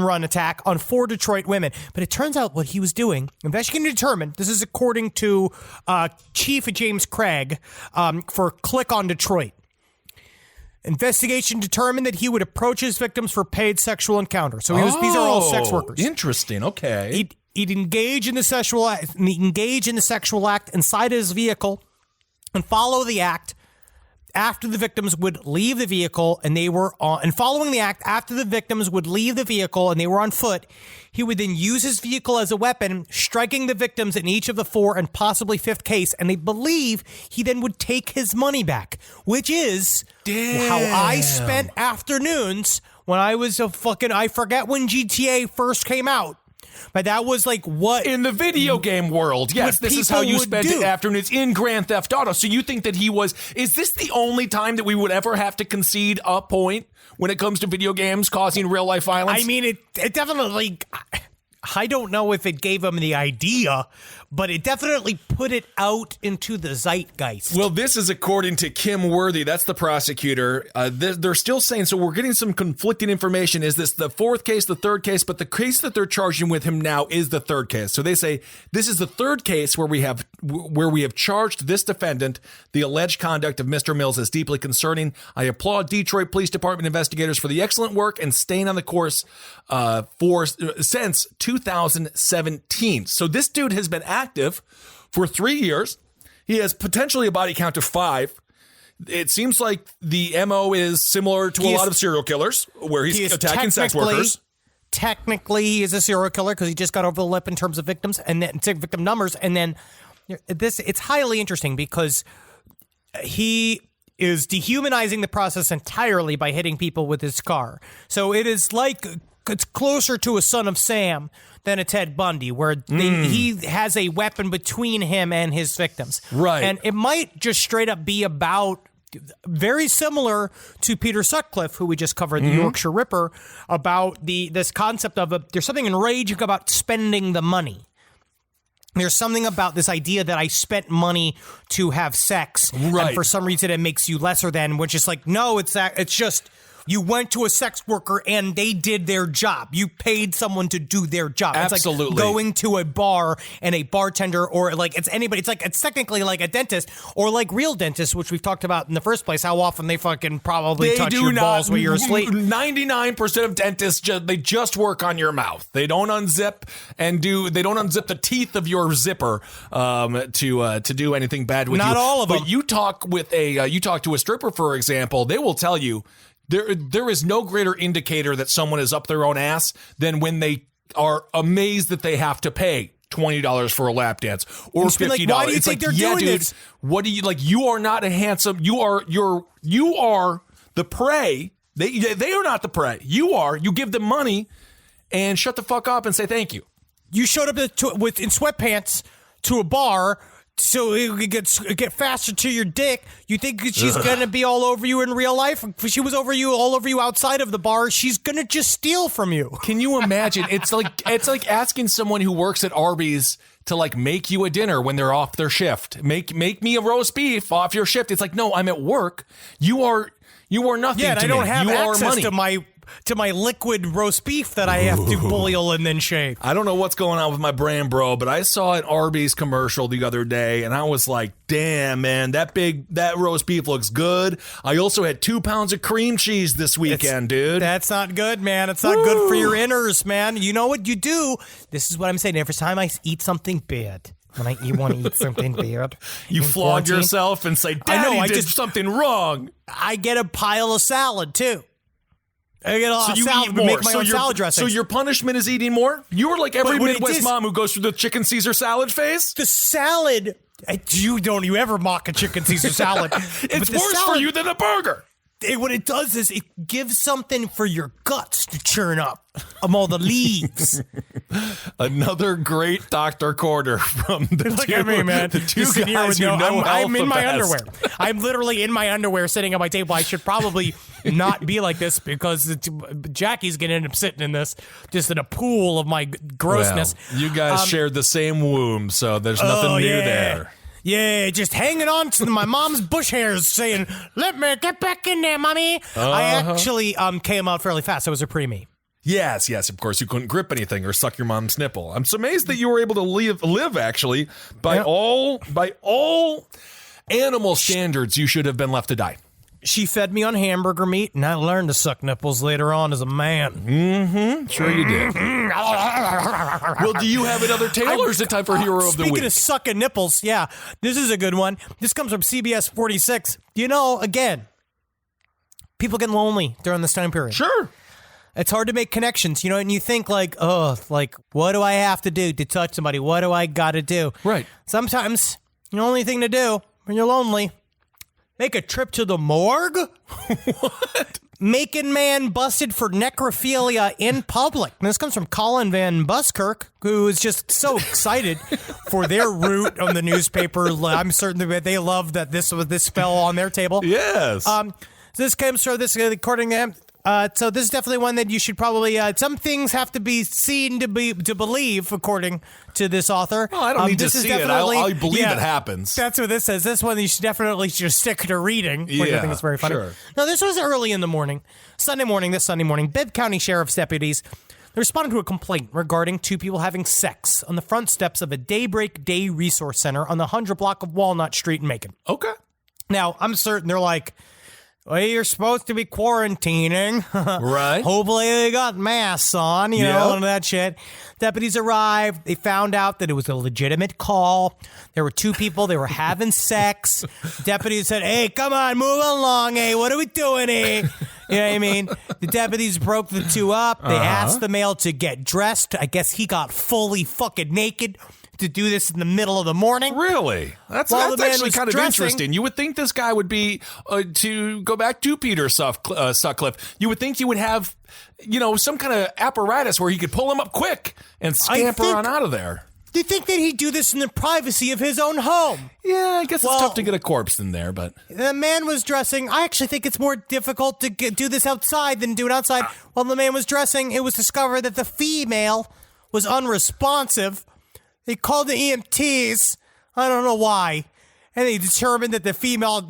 [SPEAKER 11] run attack on 4 Detroit women. But it turns out what he was doing, investigating determined, this is according to Chief James Craig for Click on Detroit. Investigation determined that he would approach his victims for paid sexual encounter. So these are all sex workers.
[SPEAKER 12] Interesting. Okay.
[SPEAKER 11] He'd engage in the sexual act inside his vehicle and follow the act after the victims would leave the vehicle and they were on, and following the act after the victims would leave the vehicle and they were on foot, he would then use his vehicle as a weapon, striking the victims in each of the 4 and possibly 5th case. And they believe he then would take his money back, which is how I spent afternoons when I was I forget when GTA first came out. But that was like what
[SPEAKER 12] in the video game world. Yes, this is how you spent the afternoons in Grand Theft Auto. So you think that is this the only time that we would ever have to concede a point when it comes to video games causing real life violence?
[SPEAKER 11] I mean, it definitely, I don't know if it gave him the idea, but it definitely put it out into the zeitgeist.
[SPEAKER 12] Well, this is according to Kim Worthy. That's the prosecutor. They're still saying, so we're getting some conflicting information. Is this the 4th case, the 3rd case? But the case that they're charging with him now is the 3rd case. So they say this is the 3rd case where we have charged this defendant. The alleged conduct of Mr. Mills is deeply concerning. I applaud Detroit Police Department investigators for the excellent work and staying on the course since 2017. So this dude has been active for 3 years. He has potentially a body count of 5. It seems like the MO is similar to a lot of serial killers where he's attacking sex workers.
[SPEAKER 11] Technically, he is a serial killer because he just got over the lip in terms of victims and then victim numbers. And then it's highly interesting because he is dehumanizing the process entirely by hitting people with his car. So it is like it's closer to a Son of Sam than a Ted Bundy, where he has a weapon between him and his victims.
[SPEAKER 12] Right.
[SPEAKER 11] And it might just straight up be about very similar to Peter Sutcliffe, who we just covered, the Yorkshire Ripper, about this concept of there's something enraging about spending the money. There's something about this idea that I spent money to have sex,
[SPEAKER 12] right.
[SPEAKER 11] and for some reason it makes you lesser than, which is like, no, it's just you went to a sex worker and they did their job. You paid someone to do their job.
[SPEAKER 12] Absolutely.
[SPEAKER 11] It's like going to a bar and a bartender, or like it's anybody. It's technically like a dentist, or like real dentists, which we've talked about in the first place. How often they fucking probably touch your balls while you're asleep.
[SPEAKER 12] 99% of dentists they just work on your mouth. They don't unzip the teeth of your zipper to do anything bad with you.
[SPEAKER 11] Not all of them.
[SPEAKER 12] But you talk to a stripper, for example, they will tell you. There is no greater indicator that someone is up their own ass than when they are amazed that they have to pay $20 for a lap dance or $50.
[SPEAKER 11] Like, why do you think they're doing this?
[SPEAKER 12] What do you like? You are not a handsome. You are the prey. They are not the prey. You are. You give them money and shut the fuck up and say thank you.
[SPEAKER 11] You showed up in sweatpants to a bar. So it get faster to your dick. You think she's gonna be all over you in real life? If she was all over you outside of the bar, she's gonna just steal from you.
[SPEAKER 12] Can you imagine? It's like asking someone who works at Arby's to like make you a dinner when they're off their shift. Make me a roast beef off your shift. It's like, no, I'm at work. You are nothing.
[SPEAKER 11] Yeah, and
[SPEAKER 12] to
[SPEAKER 11] I don't
[SPEAKER 12] me.
[SPEAKER 11] have
[SPEAKER 12] you
[SPEAKER 11] access
[SPEAKER 12] are money.
[SPEAKER 11] to my liquid roast beef that I have to boil and then shave.
[SPEAKER 12] I don't know what's going on with my brand, bro, but I saw an Arby's commercial the other day, and I was like, damn, man, that roast beef looks good. I also had 2 pounds of cream cheese this weekend, dude.
[SPEAKER 11] That's not good, man. It's not good for your innards, man. You know what you do? This is what I'm saying. Every time I eat something bad, when you want to eat something bad,
[SPEAKER 12] you flog yourself and say, Daddy did something wrong.
[SPEAKER 11] I get a pile of salad, too. I get a lot of salad,
[SPEAKER 12] eat more.
[SPEAKER 11] make my own salad dressing.
[SPEAKER 12] So your punishment is eating more? You are like every Midwest mom who goes through the chicken Caesar salad phase?
[SPEAKER 11] The salad, you ever mock a chicken Caesar salad.
[SPEAKER 12] It's worse for you than a burger.
[SPEAKER 11] What it does is it gives something for your guts to churn up all the leaves.
[SPEAKER 12] Another great Dr. Corder from the
[SPEAKER 11] Look at me, man.
[SPEAKER 12] The two guys who know
[SPEAKER 11] I'm in my
[SPEAKER 12] best.
[SPEAKER 11] underwear. I'm literally in my underwear sitting at my table. I should probably not be like this because Jackie's going to end up sitting in this, just in a pool of my grossness.
[SPEAKER 12] Well, you guys shared the same womb, so there's nothing new there.
[SPEAKER 11] Yeah, just hanging on to my mom's bush hairs saying, let me get back in there, mommy. I actually came out fairly fast. I was a preemie.
[SPEAKER 12] Yes, of course. You couldn't grip anything or suck your mom's nipple. I'm so amazed that you were able to live actually, by all animal standards, you should have been left to die.
[SPEAKER 11] She fed me on hamburger meat, and I learned to suck nipples later on as a man.
[SPEAKER 12] Mm-hmm. Sure you did. Well, do you have another tale, or is it time for Hero of the Week?
[SPEAKER 11] Speaking of sucking nipples, yeah, this is a good one. This comes from CBS 46. You know, again, people get lonely during this time period.
[SPEAKER 12] Sure.
[SPEAKER 11] It's hard to make connections, you know, and you think like, what do I have to do to touch somebody? What do I got to do?
[SPEAKER 12] Right.
[SPEAKER 11] Sometimes the only thing to do when you're lonely, make a trip to the morgue?
[SPEAKER 12] What?
[SPEAKER 11] Making man busted for necrophilia in public. And this comes from Colin Van Buskirk, who is just so excited for their route on the newspaper. I'm certain that they love that this fell on their table.
[SPEAKER 12] Yes.
[SPEAKER 11] This comes from this, according to him. So this is definitely one that you should probably. Some things have to be seen to believe, according to this author.
[SPEAKER 12] Well, I don't need to see it. I believe it happens.
[SPEAKER 11] That's what this says. This one you should definitely just stick to reading, which I think is very funny.
[SPEAKER 12] Sure.
[SPEAKER 11] Now, this was early in the morning, this Sunday morning. Bibb County Sheriff's deputies responded to a complaint regarding 2 people having sex on the front steps of a Daybreak Day Resource Center on the 100 block of Walnut Street in Macon.
[SPEAKER 12] Okay.
[SPEAKER 11] Now, I'm certain they're like, well, you're supposed to be quarantining.
[SPEAKER 12] Right.
[SPEAKER 11] Hopefully they got masks on, you know, and that shit. Deputies arrived. They found out that it was a legitimate call. There were 2 people. They were having sex. Deputies said, hey, come on, move along. Hey, what are we doing here? You know what I mean? The deputies broke the 2 up. They asked the male to get dressed. I guess he got fully fucking naked to do this in the middle of the morning.
[SPEAKER 12] Really? That's actually kind of interesting. You would think this guy would be, to go back to Peter Sutcliffe, you would think you would have, you know, some kind of apparatus where he could pull him up quick and scamper on out of there.
[SPEAKER 11] Do you think that he'd do this in the privacy of his own home?
[SPEAKER 12] Yeah, I guess it's tough to get a corpse in there, but...
[SPEAKER 11] The man was dressing. I actually think it's more difficult to do this outside than do it outside. While the man was dressing, it was discovered that the female was unresponsive. They called the EMTs. I don't know why. And they determined that the female,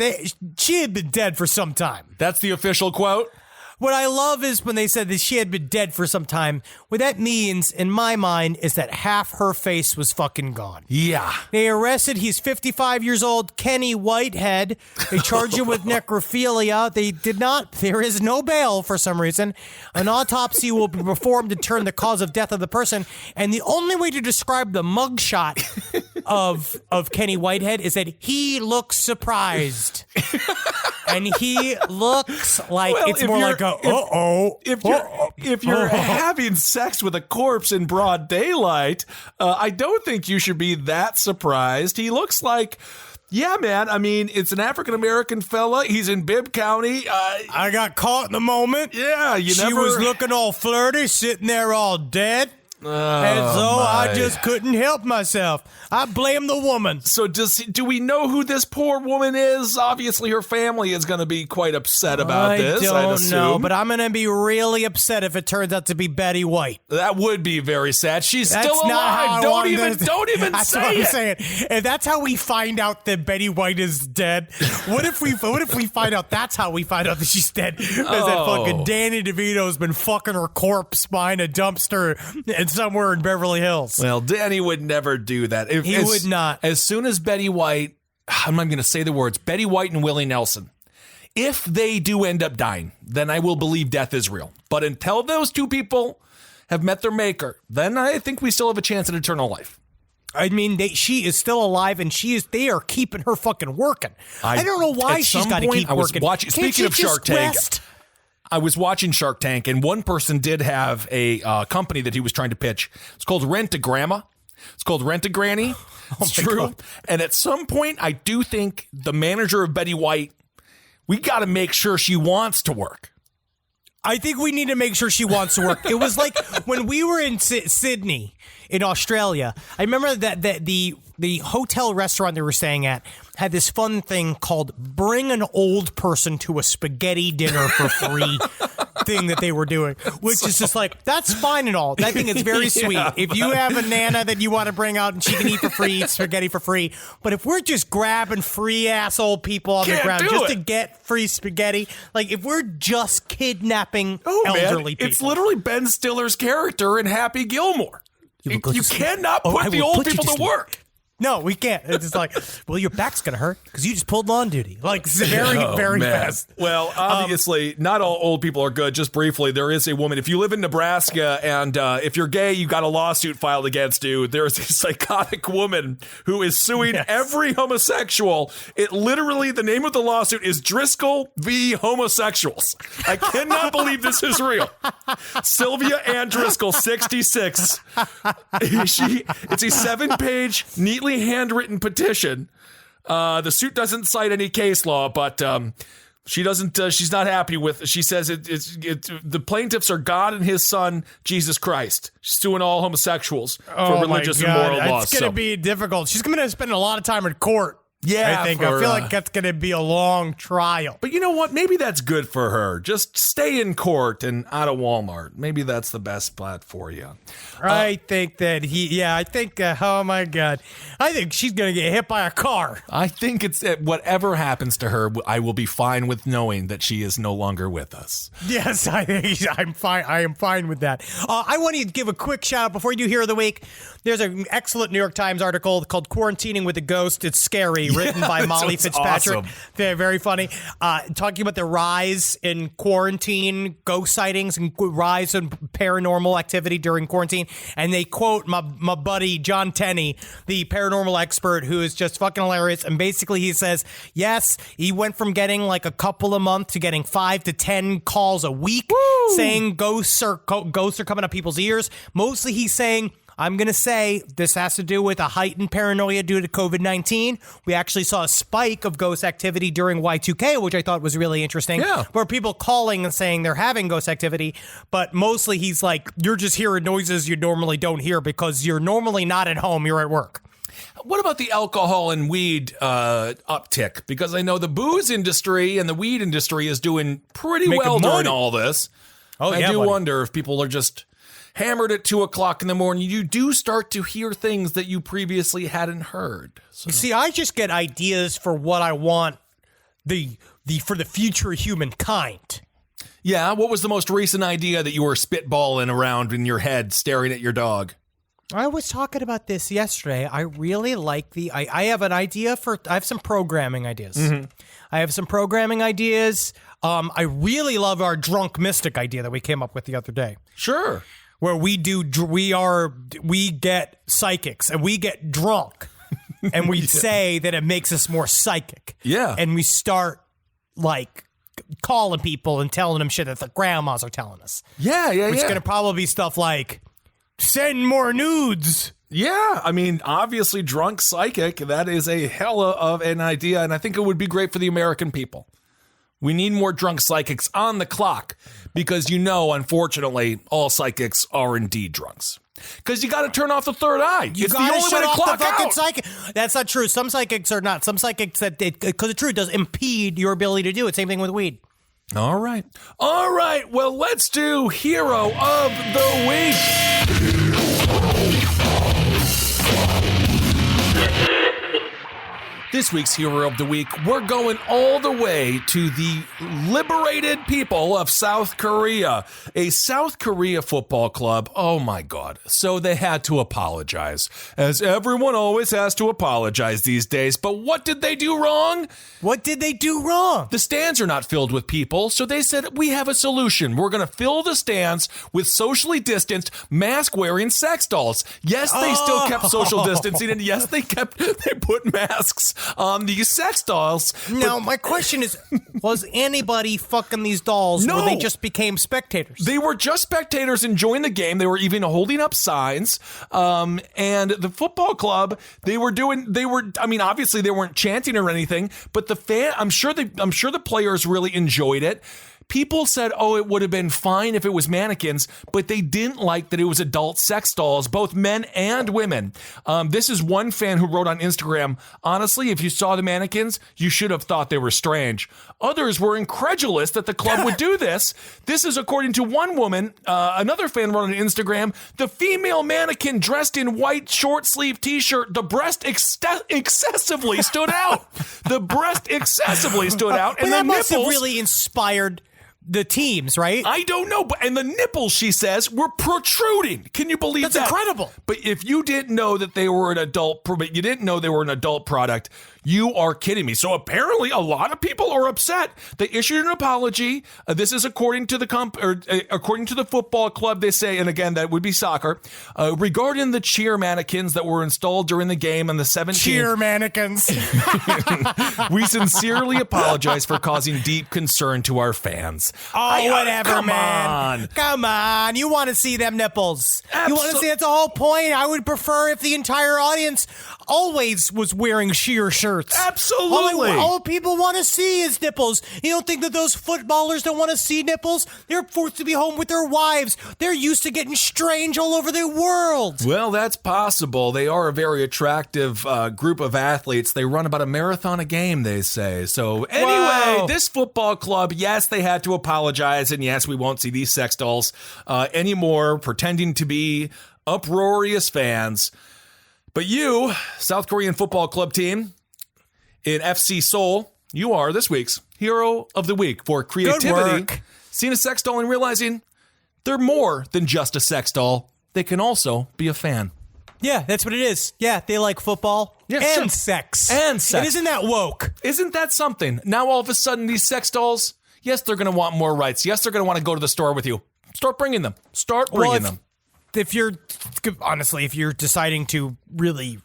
[SPEAKER 11] she had been dead for some time.
[SPEAKER 12] That's the official quote?
[SPEAKER 11] What I love is when they said that she had been dead for some time. What that means, in my mind, is that half her face was fucking gone.
[SPEAKER 12] Yeah.
[SPEAKER 11] They arrested, he's 55 years old, Kenny Whitehead. They charged him with necrophilia. There is no bail for some reason. An autopsy will be performed to determine the cause of death of the person. And the only way to describe the mugshot of Kenny Whitehead is that he looks surprised. And he looks like it's more like
[SPEAKER 12] if you're having sex with a corpse in broad daylight, I don't think you should be that surprised. He looks like, yeah, man. I mean, it's an African-American fella. He's in Bibb County.
[SPEAKER 11] I got caught in the moment.
[SPEAKER 12] Yeah,
[SPEAKER 11] She was looking all flirty, sitting there all dead. And so I just couldn't help myself. I blame the woman.
[SPEAKER 12] So do we know who this poor woman is? Obviously, her family is going to be quite upset about this.
[SPEAKER 11] I don't know, but I'm going to be really upset if it turns out to be Betty White.
[SPEAKER 12] That would be very sad. She's
[SPEAKER 11] That's
[SPEAKER 12] still alive. Don't even
[SPEAKER 11] that's
[SPEAKER 12] say
[SPEAKER 11] what I'm
[SPEAKER 12] it.
[SPEAKER 11] saying. If that's how we find out that Betty White is dead, what if we find out that's how we find out that she's dead? Because that fucking Danny DeVito's been fucking her corpse behind a dumpster and somewhere in Beverly Hills.
[SPEAKER 12] Well, Danny would never do that.
[SPEAKER 11] He would not.
[SPEAKER 12] As soon as Betty White, I'm not going to say the words, Betty White and Willie Nelson, if they do end up dying, then I will believe death is real. But until those two people have met their maker, then I think we still have a chance at eternal life.
[SPEAKER 11] I mean, she is still alive, and they are keeping her fucking working. I don't know why she's got to keep working.
[SPEAKER 12] Speaking of Shark Tank, I was watching Shark Tank, and one person did have a company that he was trying to pitch. It's called Rent-A-Grandma. It's called Rent-A-Granny. It's true. God. And at some point, I do think the manager of Betty White, we got to make sure she wants to work.
[SPEAKER 11] I think we need to make sure she wants to work. It was like when we were in Sydney, in Australia. I remember that the hotel restaurant they were staying at had this fun thing called Bring an Old Person to a Spaghetti Dinner for Free thing that they were doing, which is just like, that's fine and all. I think it's very sweet. If you have a Nana that you want to bring out and she can eat for free, eat spaghetti for free. But if we're just grabbing free ass old people on the ground just to get free spaghetti, like if we're just kidnapping elderly people.
[SPEAKER 12] It's literally Ben Stiller's character in Happy Gilmore. You cannot put the old people to work.
[SPEAKER 11] No, we can't. It's just like, well, your back's going to hurt because you just pulled lawn duty. Like, it's very fast.
[SPEAKER 12] Well, obviously, not all old people are good. Just briefly, there is a woman. If you live in Nebraska and if you're gay, you got a lawsuit filed against you. There's a psychotic woman who is suing every homosexual. It literally, the name of the lawsuit is Driscoll v. Homosexuals. I cannot believe this is real. Sylvia Ann Driscoll, 66. It's a 7-page, neatly handwritten petition. The suit doesn't cite any case law, but she doesn't. She's not happy with. She says the plaintiffs are God and His Son Jesus Christ. She's suing all homosexuals for religious and moral laws.
[SPEAKER 11] It's going to be difficult. She's going to spend a lot of time in court.
[SPEAKER 12] Yeah,
[SPEAKER 11] I feel like that's going to be a long trial.
[SPEAKER 12] But you know what? Maybe that's good for her. Just stay in court and out of Walmart. Maybe that's the best spot for you.
[SPEAKER 11] I think that oh my God. I think she's going to get hit by a car.
[SPEAKER 12] I think it's whatever happens to her, I will be fine with knowing that she is no longer with us.
[SPEAKER 11] Yes, I'm fine. I am fine with that. I want to give a quick shout out before you do Hero of the Week. There's an excellent New York Times article called Quarantining with a Ghost. It's scary. Written by Molly Fitzpatrick. Awesome. Very, very funny. Talking about the rise in quarantine, ghost sightings, and rise in paranormal activity during quarantine. And they quote my buddy John Tenney, the paranormal expert, who is just fucking hilarious. And basically he says, yes, he went from getting like a couple a month to getting 5 to 10 calls a week saying ghosts are coming up people's ears. Mostly he's saying, I'm going to say this has to do with a heightened paranoia due to COVID-19. We actually saw a spike of ghost activity during Y2K, which I thought was really interesting.
[SPEAKER 12] Yeah.
[SPEAKER 11] Where people calling and saying they're having ghost activity, but mostly he's like, you're just hearing noises you normally don't hear because you're normally not at home, you're at work.
[SPEAKER 12] What about the alcohol and weed uptick? Because I know the booze industry and the weed industry is doing pretty well during all this.
[SPEAKER 11] Oh,
[SPEAKER 12] I do wonder if people are just hammered at 2 o'clock in the morning. You do start to hear things that you previously hadn't heard. So.
[SPEAKER 11] See, I just get ideas for what I want for the future of humankind.
[SPEAKER 12] Yeah, what was the most recent idea that you were spitballing around in your head, staring at your dog?
[SPEAKER 11] I was talking about this yesterday. I really like I have an idea I have some programming ideas.
[SPEAKER 12] Mm-hmm.
[SPEAKER 11] I have some programming ideas. I really love our drunk mystic idea that we came up with the other day.
[SPEAKER 12] Sure.
[SPEAKER 11] Where we get psychics and we get drunk and we say that it makes us more psychic.
[SPEAKER 12] Yeah.
[SPEAKER 11] And we start like calling people and telling them shit that the grandmas are telling us.
[SPEAKER 12] Yeah.
[SPEAKER 11] Which is going to probably be stuff like, send more nudes.
[SPEAKER 12] Yeah, I mean, obviously, drunk psychic, that is a hella of an idea, and I think it would be great for the American people. We need more drunk psychics on the clock because, unfortunately, all psychics are indeed drunks. Because you got to turn off the third eye.
[SPEAKER 11] You
[SPEAKER 12] it's the
[SPEAKER 11] gotta
[SPEAKER 12] only way
[SPEAKER 11] shut
[SPEAKER 12] to
[SPEAKER 11] off
[SPEAKER 12] clock
[SPEAKER 11] the fucking
[SPEAKER 12] out.
[SPEAKER 11] psychic. That's not true. Some psychics are not. Some psychics, because the truth does impede your ability to do it. Same thing with weed.
[SPEAKER 12] All right. Well, let's do Hero of the Week. This week's Hero of the Week, we're going all the way to the liberated people of South Korea. A South Korea football club, oh my God. So they had to apologize, as everyone always has to apologize these days. But what did they do wrong?
[SPEAKER 11] What did they do wrong?
[SPEAKER 12] The stands are not filled with people, so they said, we have a solution. We're going to fill the stands with socially distanced, mask-wearing sex dolls. Yes, they still kept social distancing, and yes, they put masks on these sex dolls.
[SPEAKER 11] Now, my question is, was anybody fucking these dolls?
[SPEAKER 12] No.
[SPEAKER 11] Or they just became spectators?
[SPEAKER 12] They were just spectators enjoying the game. They were even holding up signs. And the football club, obviously they weren't chanting or anything, but I'm sure the players really enjoyed it. People said, it would have been fine if it was mannequins, but they didn't like that it was adult sex dolls, both men and women. This is one fan who wrote on Instagram, honestly, if you saw the mannequins, you should have thought they were strange. Others were incredulous that the club would do this. This is according to one woman. Another fan wrote on Instagram, the female mannequin dressed in white short sleeve t-shirt, the breast excessively stood out. The breast excessively stood out. And
[SPEAKER 11] that
[SPEAKER 12] the
[SPEAKER 11] must have
[SPEAKER 12] nipples
[SPEAKER 11] really inspired the teams, right?
[SPEAKER 12] I don't know, and the nipples, she says, were protruding. Can you believe that?
[SPEAKER 11] That's incredible.
[SPEAKER 12] But if you didn't know that they were an adult product, you are kidding me. So apparently a lot of people are upset. They issued an apology. This is according to the football club. They say, and again, that would be soccer, regarding the cheer mannequins that were installed during the game on the 17th.
[SPEAKER 11] Cheer mannequins.
[SPEAKER 12] We sincerely apologize for causing deep concern to our fans.
[SPEAKER 11] Whatever, man. Come on. You want to see them nipples. You want to see, that's the whole point. I would prefer if the entire audience always was wearing sheer shirts.
[SPEAKER 12] Absolutely.
[SPEAKER 11] All people want to see is nipples. You don't think that those footballers don't want to see nipples? They're forced to be home with their wives. They're used to getting strange all over the world.
[SPEAKER 12] Well, that's possible. They are a very attractive group of athletes. They run about a marathon a game, they say. So anyway, This football club, yes, they had to apologize. And yes, we won't see these sex dolls anymore pretending to be uproarious fans. But you, South Korean football club team in FC Seoul, you are this week's Hero of the Week for creativity, seeing a sex doll and realizing they're more than just a sex doll. They can also be a fan.
[SPEAKER 11] Yeah, that's what it is. Yeah, they like football and sex.
[SPEAKER 12] And sex.
[SPEAKER 11] And isn't that woke?
[SPEAKER 12] Isn't that something? Now all of a sudden these sex dolls, yes, they're going to want more rights. Yes, they're going to want to go to the store with you. Start bringing them. Start bringing them.
[SPEAKER 11] If you're deciding to really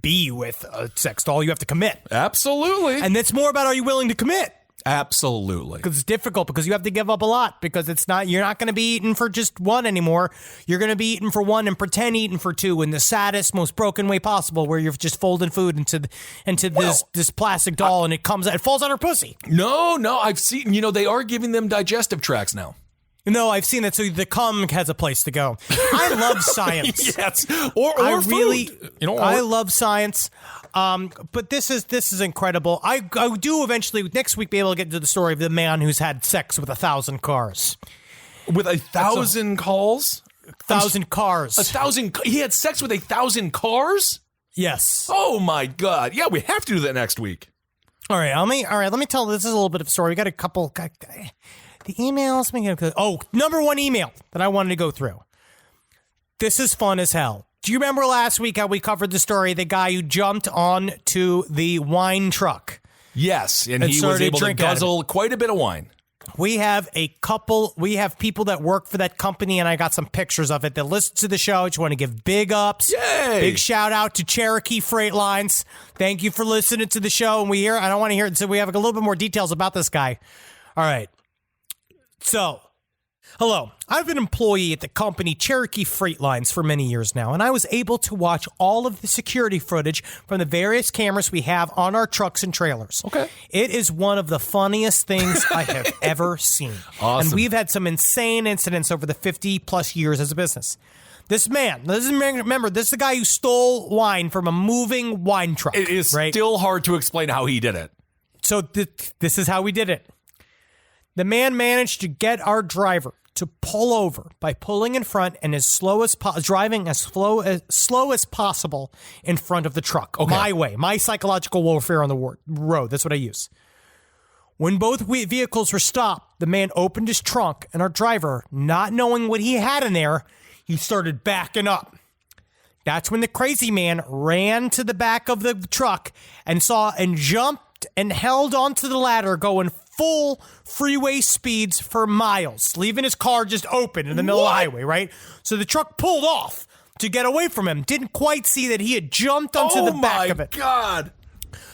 [SPEAKER 11] be with a sex doll, you have to commit.
[SPEAKER 12] Absolutely.
[SPEAKER 11] And it's more about, are you willing to commit?
[SPEAKER 12] Absolutely.
[SPEAKER 11] Because it's difficult because you have to give up a lot because you're not going to be eating for just one anymore. You're going to be eating for one and pretend eating for two in the saddest, most broken way possible where you're just folding food into this plastic doll and it falls on her pussy.
[SPEAKER 12] No, I've seen, they are giving them digestive tracts now.
[SPEAKER 11] No, I've seen that. So the cum has a place to go. I love science.
[SPEAKER 12] Yes. Or food.
[SPEAKER 11] I love science. But this is incredible. I do eventually next week be able to get into the story of the man who's had sex with 1,000 cars.
[SPEAKER 12] With 1,000 calls?
[SPEAKER 11] 1,000 cars.
[SPEAKER 12] 1,000. He had sex with 1,000 cars?
[SPEAKER 11] Yes.
[SPEAKER 12] Oh my God. Yeah, we have to do that next week.
[SPEAKER 11] All right. Let me tell. This is a little bit of a story. We got a couple. The emails. Number one email that I wanted to go through. This is fun as hell. Do you remember last week how we covered the story, the guy who jumped on to the wine truck?
[SPEAKER 12] Yes, and he was able to guzzle quite a bit of wine.
[SPEAKER 11] We have people that work for that company, and I got some pictures of it that listen to the show. I just want to give big ups.
[SPEAKER 12] Yay!
[SPEAKER 11] Big shout out to Cherokee Freight Lines. Thank you for listening to the show. And I don't want to hear it, so we have a little bit more details about this guy. All right. So, hello. I've been an employee at the company Cherokee Freight Lines for many years now, and I was able to watch all of the security footage from the various cameras we have on our trucks and trailers.
[SPEAKER 12] Okay.
[SPEAKER 11] It is one of the funniest things I have ever seen.
[SPEAKER 12] Awesome.
[SPEAKER 11] And we've had some insane incidents over the 50-plus years as a business. This man, remember, this is the guy who stole wine from a moving wine truck.
[SPEAKER 12] It is still hard to explain how he did it.
[SPEAKER 11] So this is how we did it. The man managed to get our driver to pull over by pulling in front and driving as slow as possible in front of the truck.
[SPEAKER 12] Okay.
[SPEAKER 11] My way, my psychological warfare on the road. That's what I use. When both vehicles were stopped, the man opened his trunk and our driver, not knowing what he had in there, he started backing up. That's when the crazy man ran to the back of the truck and jumped and held onto the ladder going full freeway speeds for miles, leaving his car just open in the middle of the highway, right? So the truck pulled off to get away from him. Didn't quite see that he had jumped onto the back of it.
[SPEAKER 12] Oh, my God.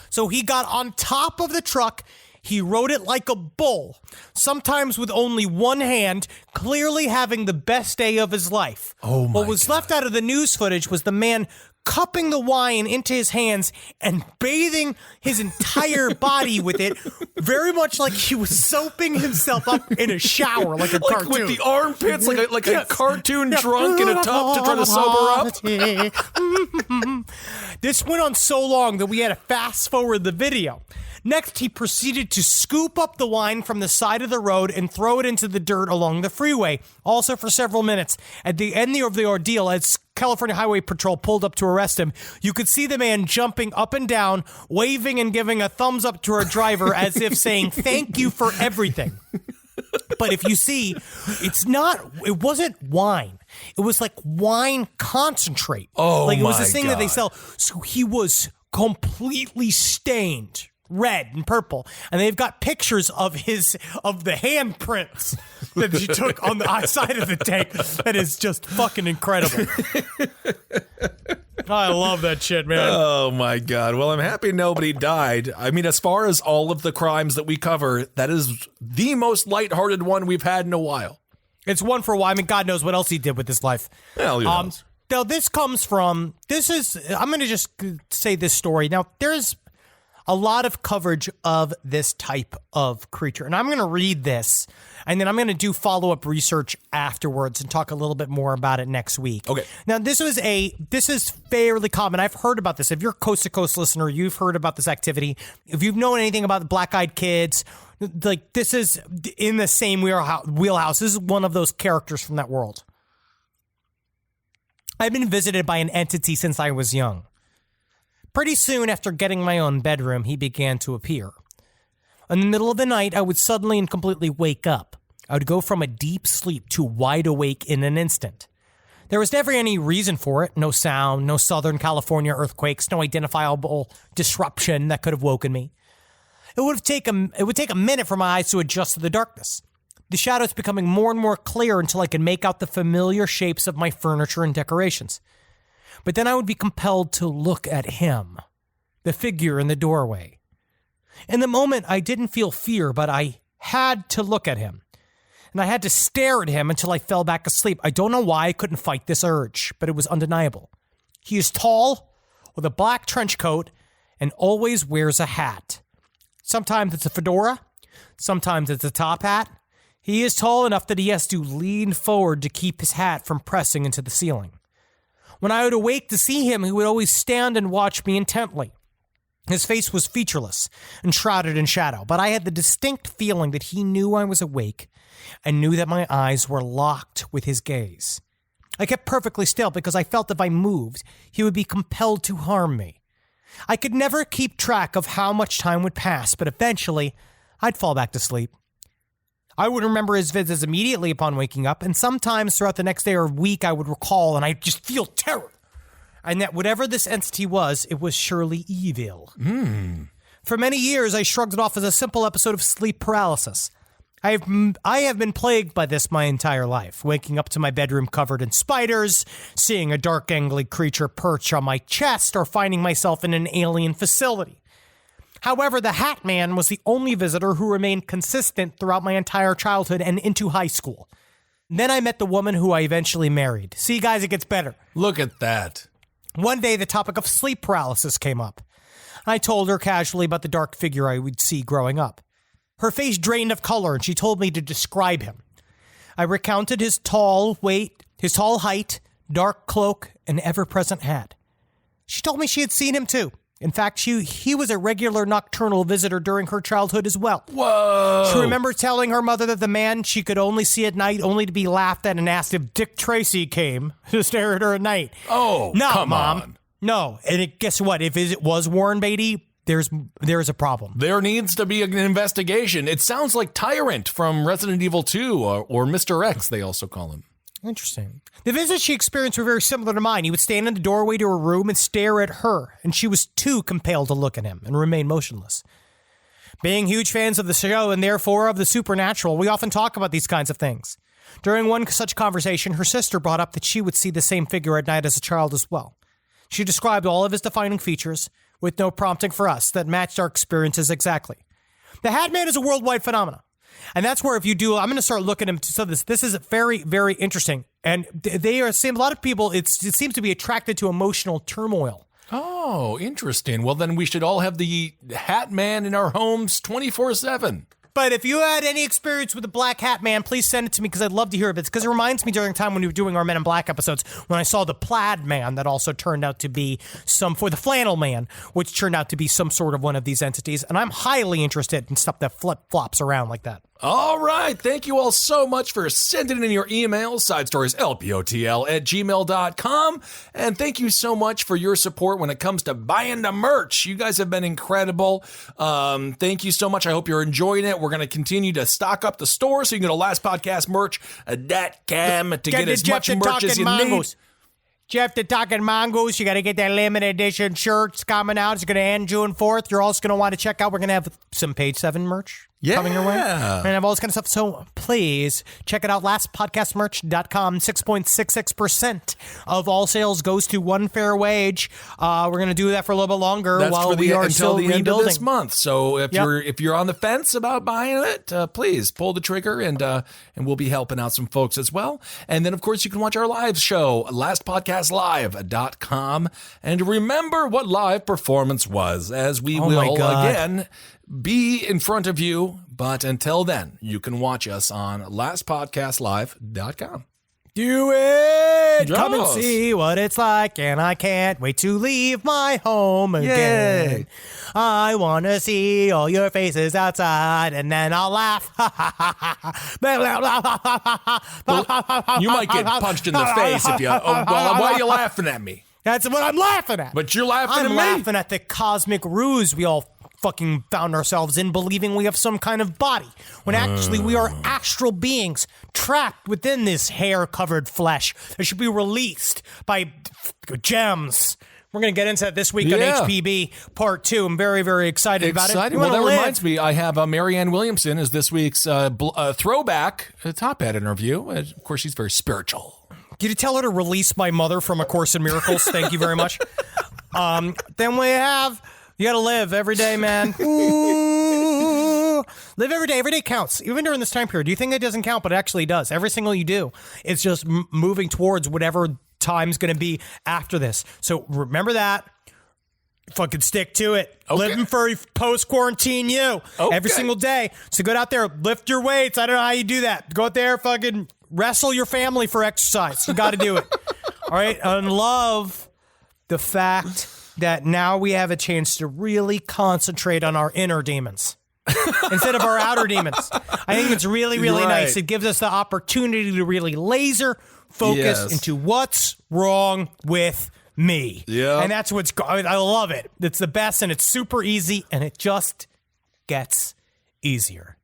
[SPEAKER 11] So he got on top of the truck. He rode it like a bull, sometimes with only one hand, clearly having the best day of his life.
[SPEAKER 12] Oh, my
[SPEAKER 11] What was left out of the news footage was the man cupping the wine into his hands and bathing his entire body with it, very much like he was soaping himself up in a shower, like a cartoon.
[SPEAKER 12] With the armpits, like a cartoon drunk in a tub to try to sober up.
[SPEAKER 11] This went on so long that we had to fast forward the video. Next, he proceeded to scoop up the wine from the side of the road and throw it into the dirt along the freeway, also for several minutes. At the end of the ordeal, as California Highway Patrol pulled up to arrest him, you could see the man jumping up and down, waving and giving a thumbs up to our driver as if saying, "Thank you for everything." But if you see, it wasn't wine. It was like wine concentrate.
[SPEAKER 12] Oh,
[SPEAKER 11] like it was
[SPEAKER 12] my
[SPEAKER 11] this thing
[SPEAKER 12] God.
[SPEAKER 11] that they sell. So he was completely stained red and purple, and they've got pictures of the handprints that he took on the side of the tank. That is just fucking incredible. I love that shit, man.
[SPEAKER 12] Oh my God. Well, I'm happy nobody died. I mean, as far as all of the crimes that we cover, that is the most lighthearted one we've had in a while.
[SPEAKER 11] It's one for a while. I mean, God knows what else he did with his life.
[SPEAKER 12] Well, who knows?
[SPEAKER 11] Now, I'm going to just say this story. Now, there's a lot of coverage of this type of creature. And I'm going to read this, and then I'm going to do follow-up research afterwards and talk a little bit more about it next week.
[SPEAKER 12] Okay.
[SPEAKER 11] Now, this is fairly common. I've heard about this. If you're a Coast to Coast listener, you've heard about this activity. If you've known anything about the Black-Eyed Kids, like this is in the same wheelhouse. This is one of those characters from that world. I've been visited by an entity since I was young. Pretty soon after getting my own bedroom, he began to appear. In the middle of the night, I would suddenly and completely wake up. I would go from a deep sleep to wide awake in an instant. There was never any reason for it. No sound, no Southern California earthquakes, no identifiable disruption that could have woken me. It would take a minute for my eyes to adjust to the darkness. The shadows becoming more and more clear until I could make out the familiar shapes of my furniture and decorations. But then I would be compelled to look at him, the figure in the doorway. In the moment, I didn't feel fear, but I had to look at him. And I had to stare at him until I fell back asleep. I don't know why I couldn't fight this urge, but it was undeniable. He is tall, with a black trench coat, and always wears a hat. Sometimes it's a fedora, sometimes it's a top hat. He is tall enough that he has to lean forward to keep his hat from pressing into the ceiling. When I would awake to see him, he would always stand and watch me intently. His face was featureless and shrouded in shadow, but I had the distinct feeling that he knew I was awake and knew that my eyes were locked with his gaze. I kept perfectly still because I felt if I moved, he would be compelled to harm me. I could never keep track of how much time would pass, but eventually, I'd fall back to sleep. I would remember his visits immediately upon waking up, and sometimes throughout the next day or week, I would recall, and I'd just feel terror. And that whatever this entity was, it was surely evil. For many years, I shrugged it off as a simple episode of sleep paralysis. I have been plagued by this my entire life, waking up to my bedroom covered in spiders, seeing a dark, angly creature perch on my chest, or finding myself in an alien facility. However, the Hat Man was the only visitor who remained consistent throughout my entire childhood and into high school. Then I met the woman who I eventually married. See, guys, it gets better.
[SPEAKER 12] Look at that.
[SPEAKER 11] One day, the topic of sleep paralysis came up. I told her casually about the dark figure I would see growing up. Her face drained of color, and she told me to describe him. I recounted his tall height, dark cloak, and ever-present hat. She told me she had seen him too. In fact, he was a regular nocturnal visitor during her childhood as well.
[SPEAKER 12] Whoa!
[SPEAKER 11] She remembered telling her mother that the man she could only see at night, only to be laughed at and asked if Dick Tracy came to stare at her at night.
[SPEAKER 12] Oh,
[SPEAKER 11] no,
[SPEAKER 12] come
[SPEAKER 11] Mom.
[SPEAKER 12] on.
[SPEAKER 11] No, and guess what? If it was Warren Beatty, there's a problem.
[SPEAKER 12] There needs to be an investigation. It sounds like Tyrant from Resident Evil 2 or Mr. X, they also call him.
[SPEAKER 11] Interesting. The visits she experienced were very similar to mine. He would stand in the doorway to her room and stare at her, and she was too compelled to look at him and remain motionless. Being huge fans of the show and therefore of the supernatural, we often talk about these kinds of things. During one such conversation, her sister brought up that she would see the same figure at night as a child as well. She described all of his defining features, with no prompting for us, that matched our experiences exactly. The Hat Man is a worldwide phenomenon. And that's where if you do, I'm going to start looking into so this is very, very interesting. And they are seeing a lot of people, it seems to be attracted to emotional turmoil.
[SPEAKER 12] Oh, interesting. Well, then we should all have the Hat Man in our homes 24/7.
[SPEAKER 11] But if you had any experience with the Black Hat Man, please send it to me because I'd love to hear of it. Because it reminds me during the time when we were doing our Men in Black episodes when I saw the Plaid Man that also turned out to be for the Flannel Man, which turned out to be some sort of one of these entities. And I'm highly interested in stuff that flip-flops around like that.
[SPEAKER 12] All right. Thank you all so much for sending in your emails, sidestorieslpotl@gmail.com. And thank you so much for your support when it comes to buying the merch. You guys have been incredible. Thank you so much. I hope you're enjoying it. We're going to continue to stock up the store, so you can go to lastpodcastmerch.com to get as much merch as you need.
[SPEAKER 11] Jeff the Talking Mongoose, you got to get that limited edition shirts coming out. It's going to end June 4th. You're also going to want to check out, we're going to have some Page 7 merch coming your way. And have all this kind of stuff. So please check it out. Lastpodcastmerch.com. 6.66% of all sales goes to one fair wage. We're going to do that for a little bit longer while we are still rebuilding.
[SPEAKER 12] End of this month. So if you're on the fence about buying it, please pull the trigger and we'll be helping out some folks as well. And then, of course, you can watch our live show, lastpodcastlive.com. And remember what live performance was, as we will again be in front of you. But until then, you can watch us on lastpodcastlive.com.
[SPEAKER 11] Do it!
[SPEAKER 12] Yes.
[SPEAKER 11] Come and see what it's like, and I can't wait to leave my home again.
[SPEAKER 12] Yay.
[SPEAKER 11] I want to see all your faces outside, and then I'll laugh.
[SPEAKER 12] Well, you might get punched in the face if you... why are you laughing at me?
[SPEAKER 11] That's what I'm laughing at.
[SPEAKER 12] But you're laughing at me.
[SPEAKER 11] I'm laughing at the cosmic ruse we all fucking found ourselves in, believing we have some kind of body, when actually we are astral beings trapped within this hair-covered flesh that should be released by gems. We're going to get into that this week on HPB Part 2. I'm very, very excited about it.
[SPEAKER 12] Well, that reminds me, I have Marianne Williamson as this week's throwback top hat interview. Of course, she's very spiritual.
[SPEAKER 11] Did you tell her to release my mother from A Course in Miracles? Thank you very much. Then we have You got to live every day, man. Ooh. Live every day. Every day counts. Even during this time period. You think it doesn't count, but it actually does. Every single you do. It's just moving towards whatever time's going to be after this. So remember that. Fucking stick to it.
[SPEAKER 12] Okay.
[SPEAKER 11] Living for post-quarantine you.
[SPEAKER 12] Okay.
[SPEAKER 11] Every single day. So go out there, lift your weights. I don't know how you do that. Go out there, fucking wrestle your family for exercise. You got to do it. All right? And love the fact that now we have a chance to really concentrate on our inner demons instead of our outer demons. I think it's really, really nice. It gives us the opportunity to really laser focus into what's wrong with me.
[SPEAKER 12] Yeah.
[SPEAKER 11] And that's I love it. It's the best, and it's super easy, and it just gets easier.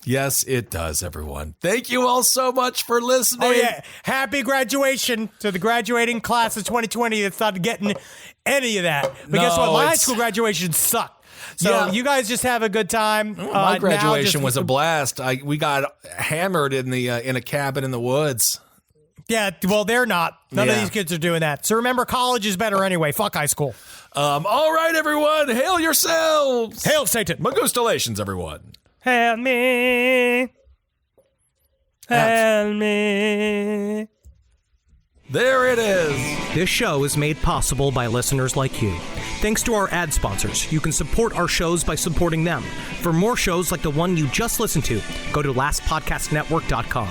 [SPEAKER 12] Yes, it does, everyone. Thank you all so much for listening.
[SPEAKER 11] Oh, yeah. Happy graduation to the graduating class of 2020 that's not getting any of that. But guess what? My high school graduation sucked. So you guys just have a good time.
[SPEAKER 12] My graduation was a blast. We got hammered in a cabin in the woods.
[SPEAKER 11] Yeah, well, they're not. None of these kids are doing that. So remember, college is better anyway. Fuck high school.
[SPEAKER 12] All right, everyone. Hail yourselves.
[SPEAKER 11] Hail Satan.
[SPEAKER 12] Magustalations, everyone.
[SPEAKER 11] Hail me. Hail me.
[SPEAKER 12] There it is.
[SPEAKER 11] This show is made possible by listeners like you. Thanks to our ad sponsors, you can support our shows by supporting them. For more shows like the one you just listened to, go to lastpodcastnetwork.com.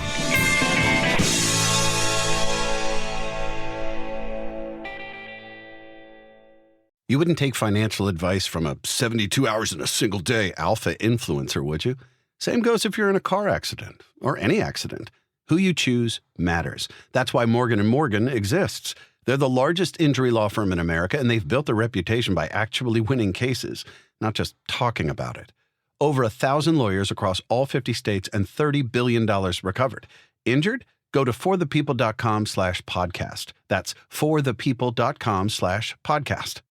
[SPEAKER 14] You wouldn't take financial advice from a 72 hours in a single day alpha influencer, would you? Same goes if you're in a car accident or any accident. Who you choose matters. That's why Morgan & Morgan exists. They're the largest injury law firm in America, and they've built a reputation by actually winning cases, not just talking about it. Over 1,000 lawyers across all 50 states and $30 billion recovered. Injured? Go to forthepeople.com/podcast. That's forthepeople.com/podcast.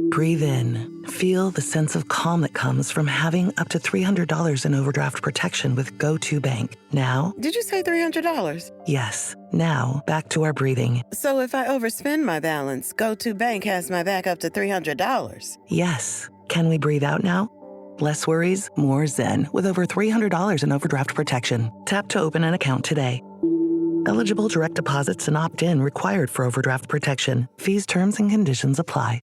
[SPEAKER 15] Breathe in. Feel the sense of calm that comes from having up to $300 in overdraft protection with Go2 Bank. Now,
[SPEAKER 16] did you say $300?
[SPEAKER 15] Yes. Now, back to our breathing.
[SPEAKER 16] So if I overspend my balance, Go2 Bank has my back up to $300?
[SPEAKER 15] Yes. Can we breathe out now? Less worries, more zen, with over $300 in overdraft protection. Tap to open an account today. Eligible direct deposits and opt-in required for overdraft protection. Fees, terms, and conditions apply.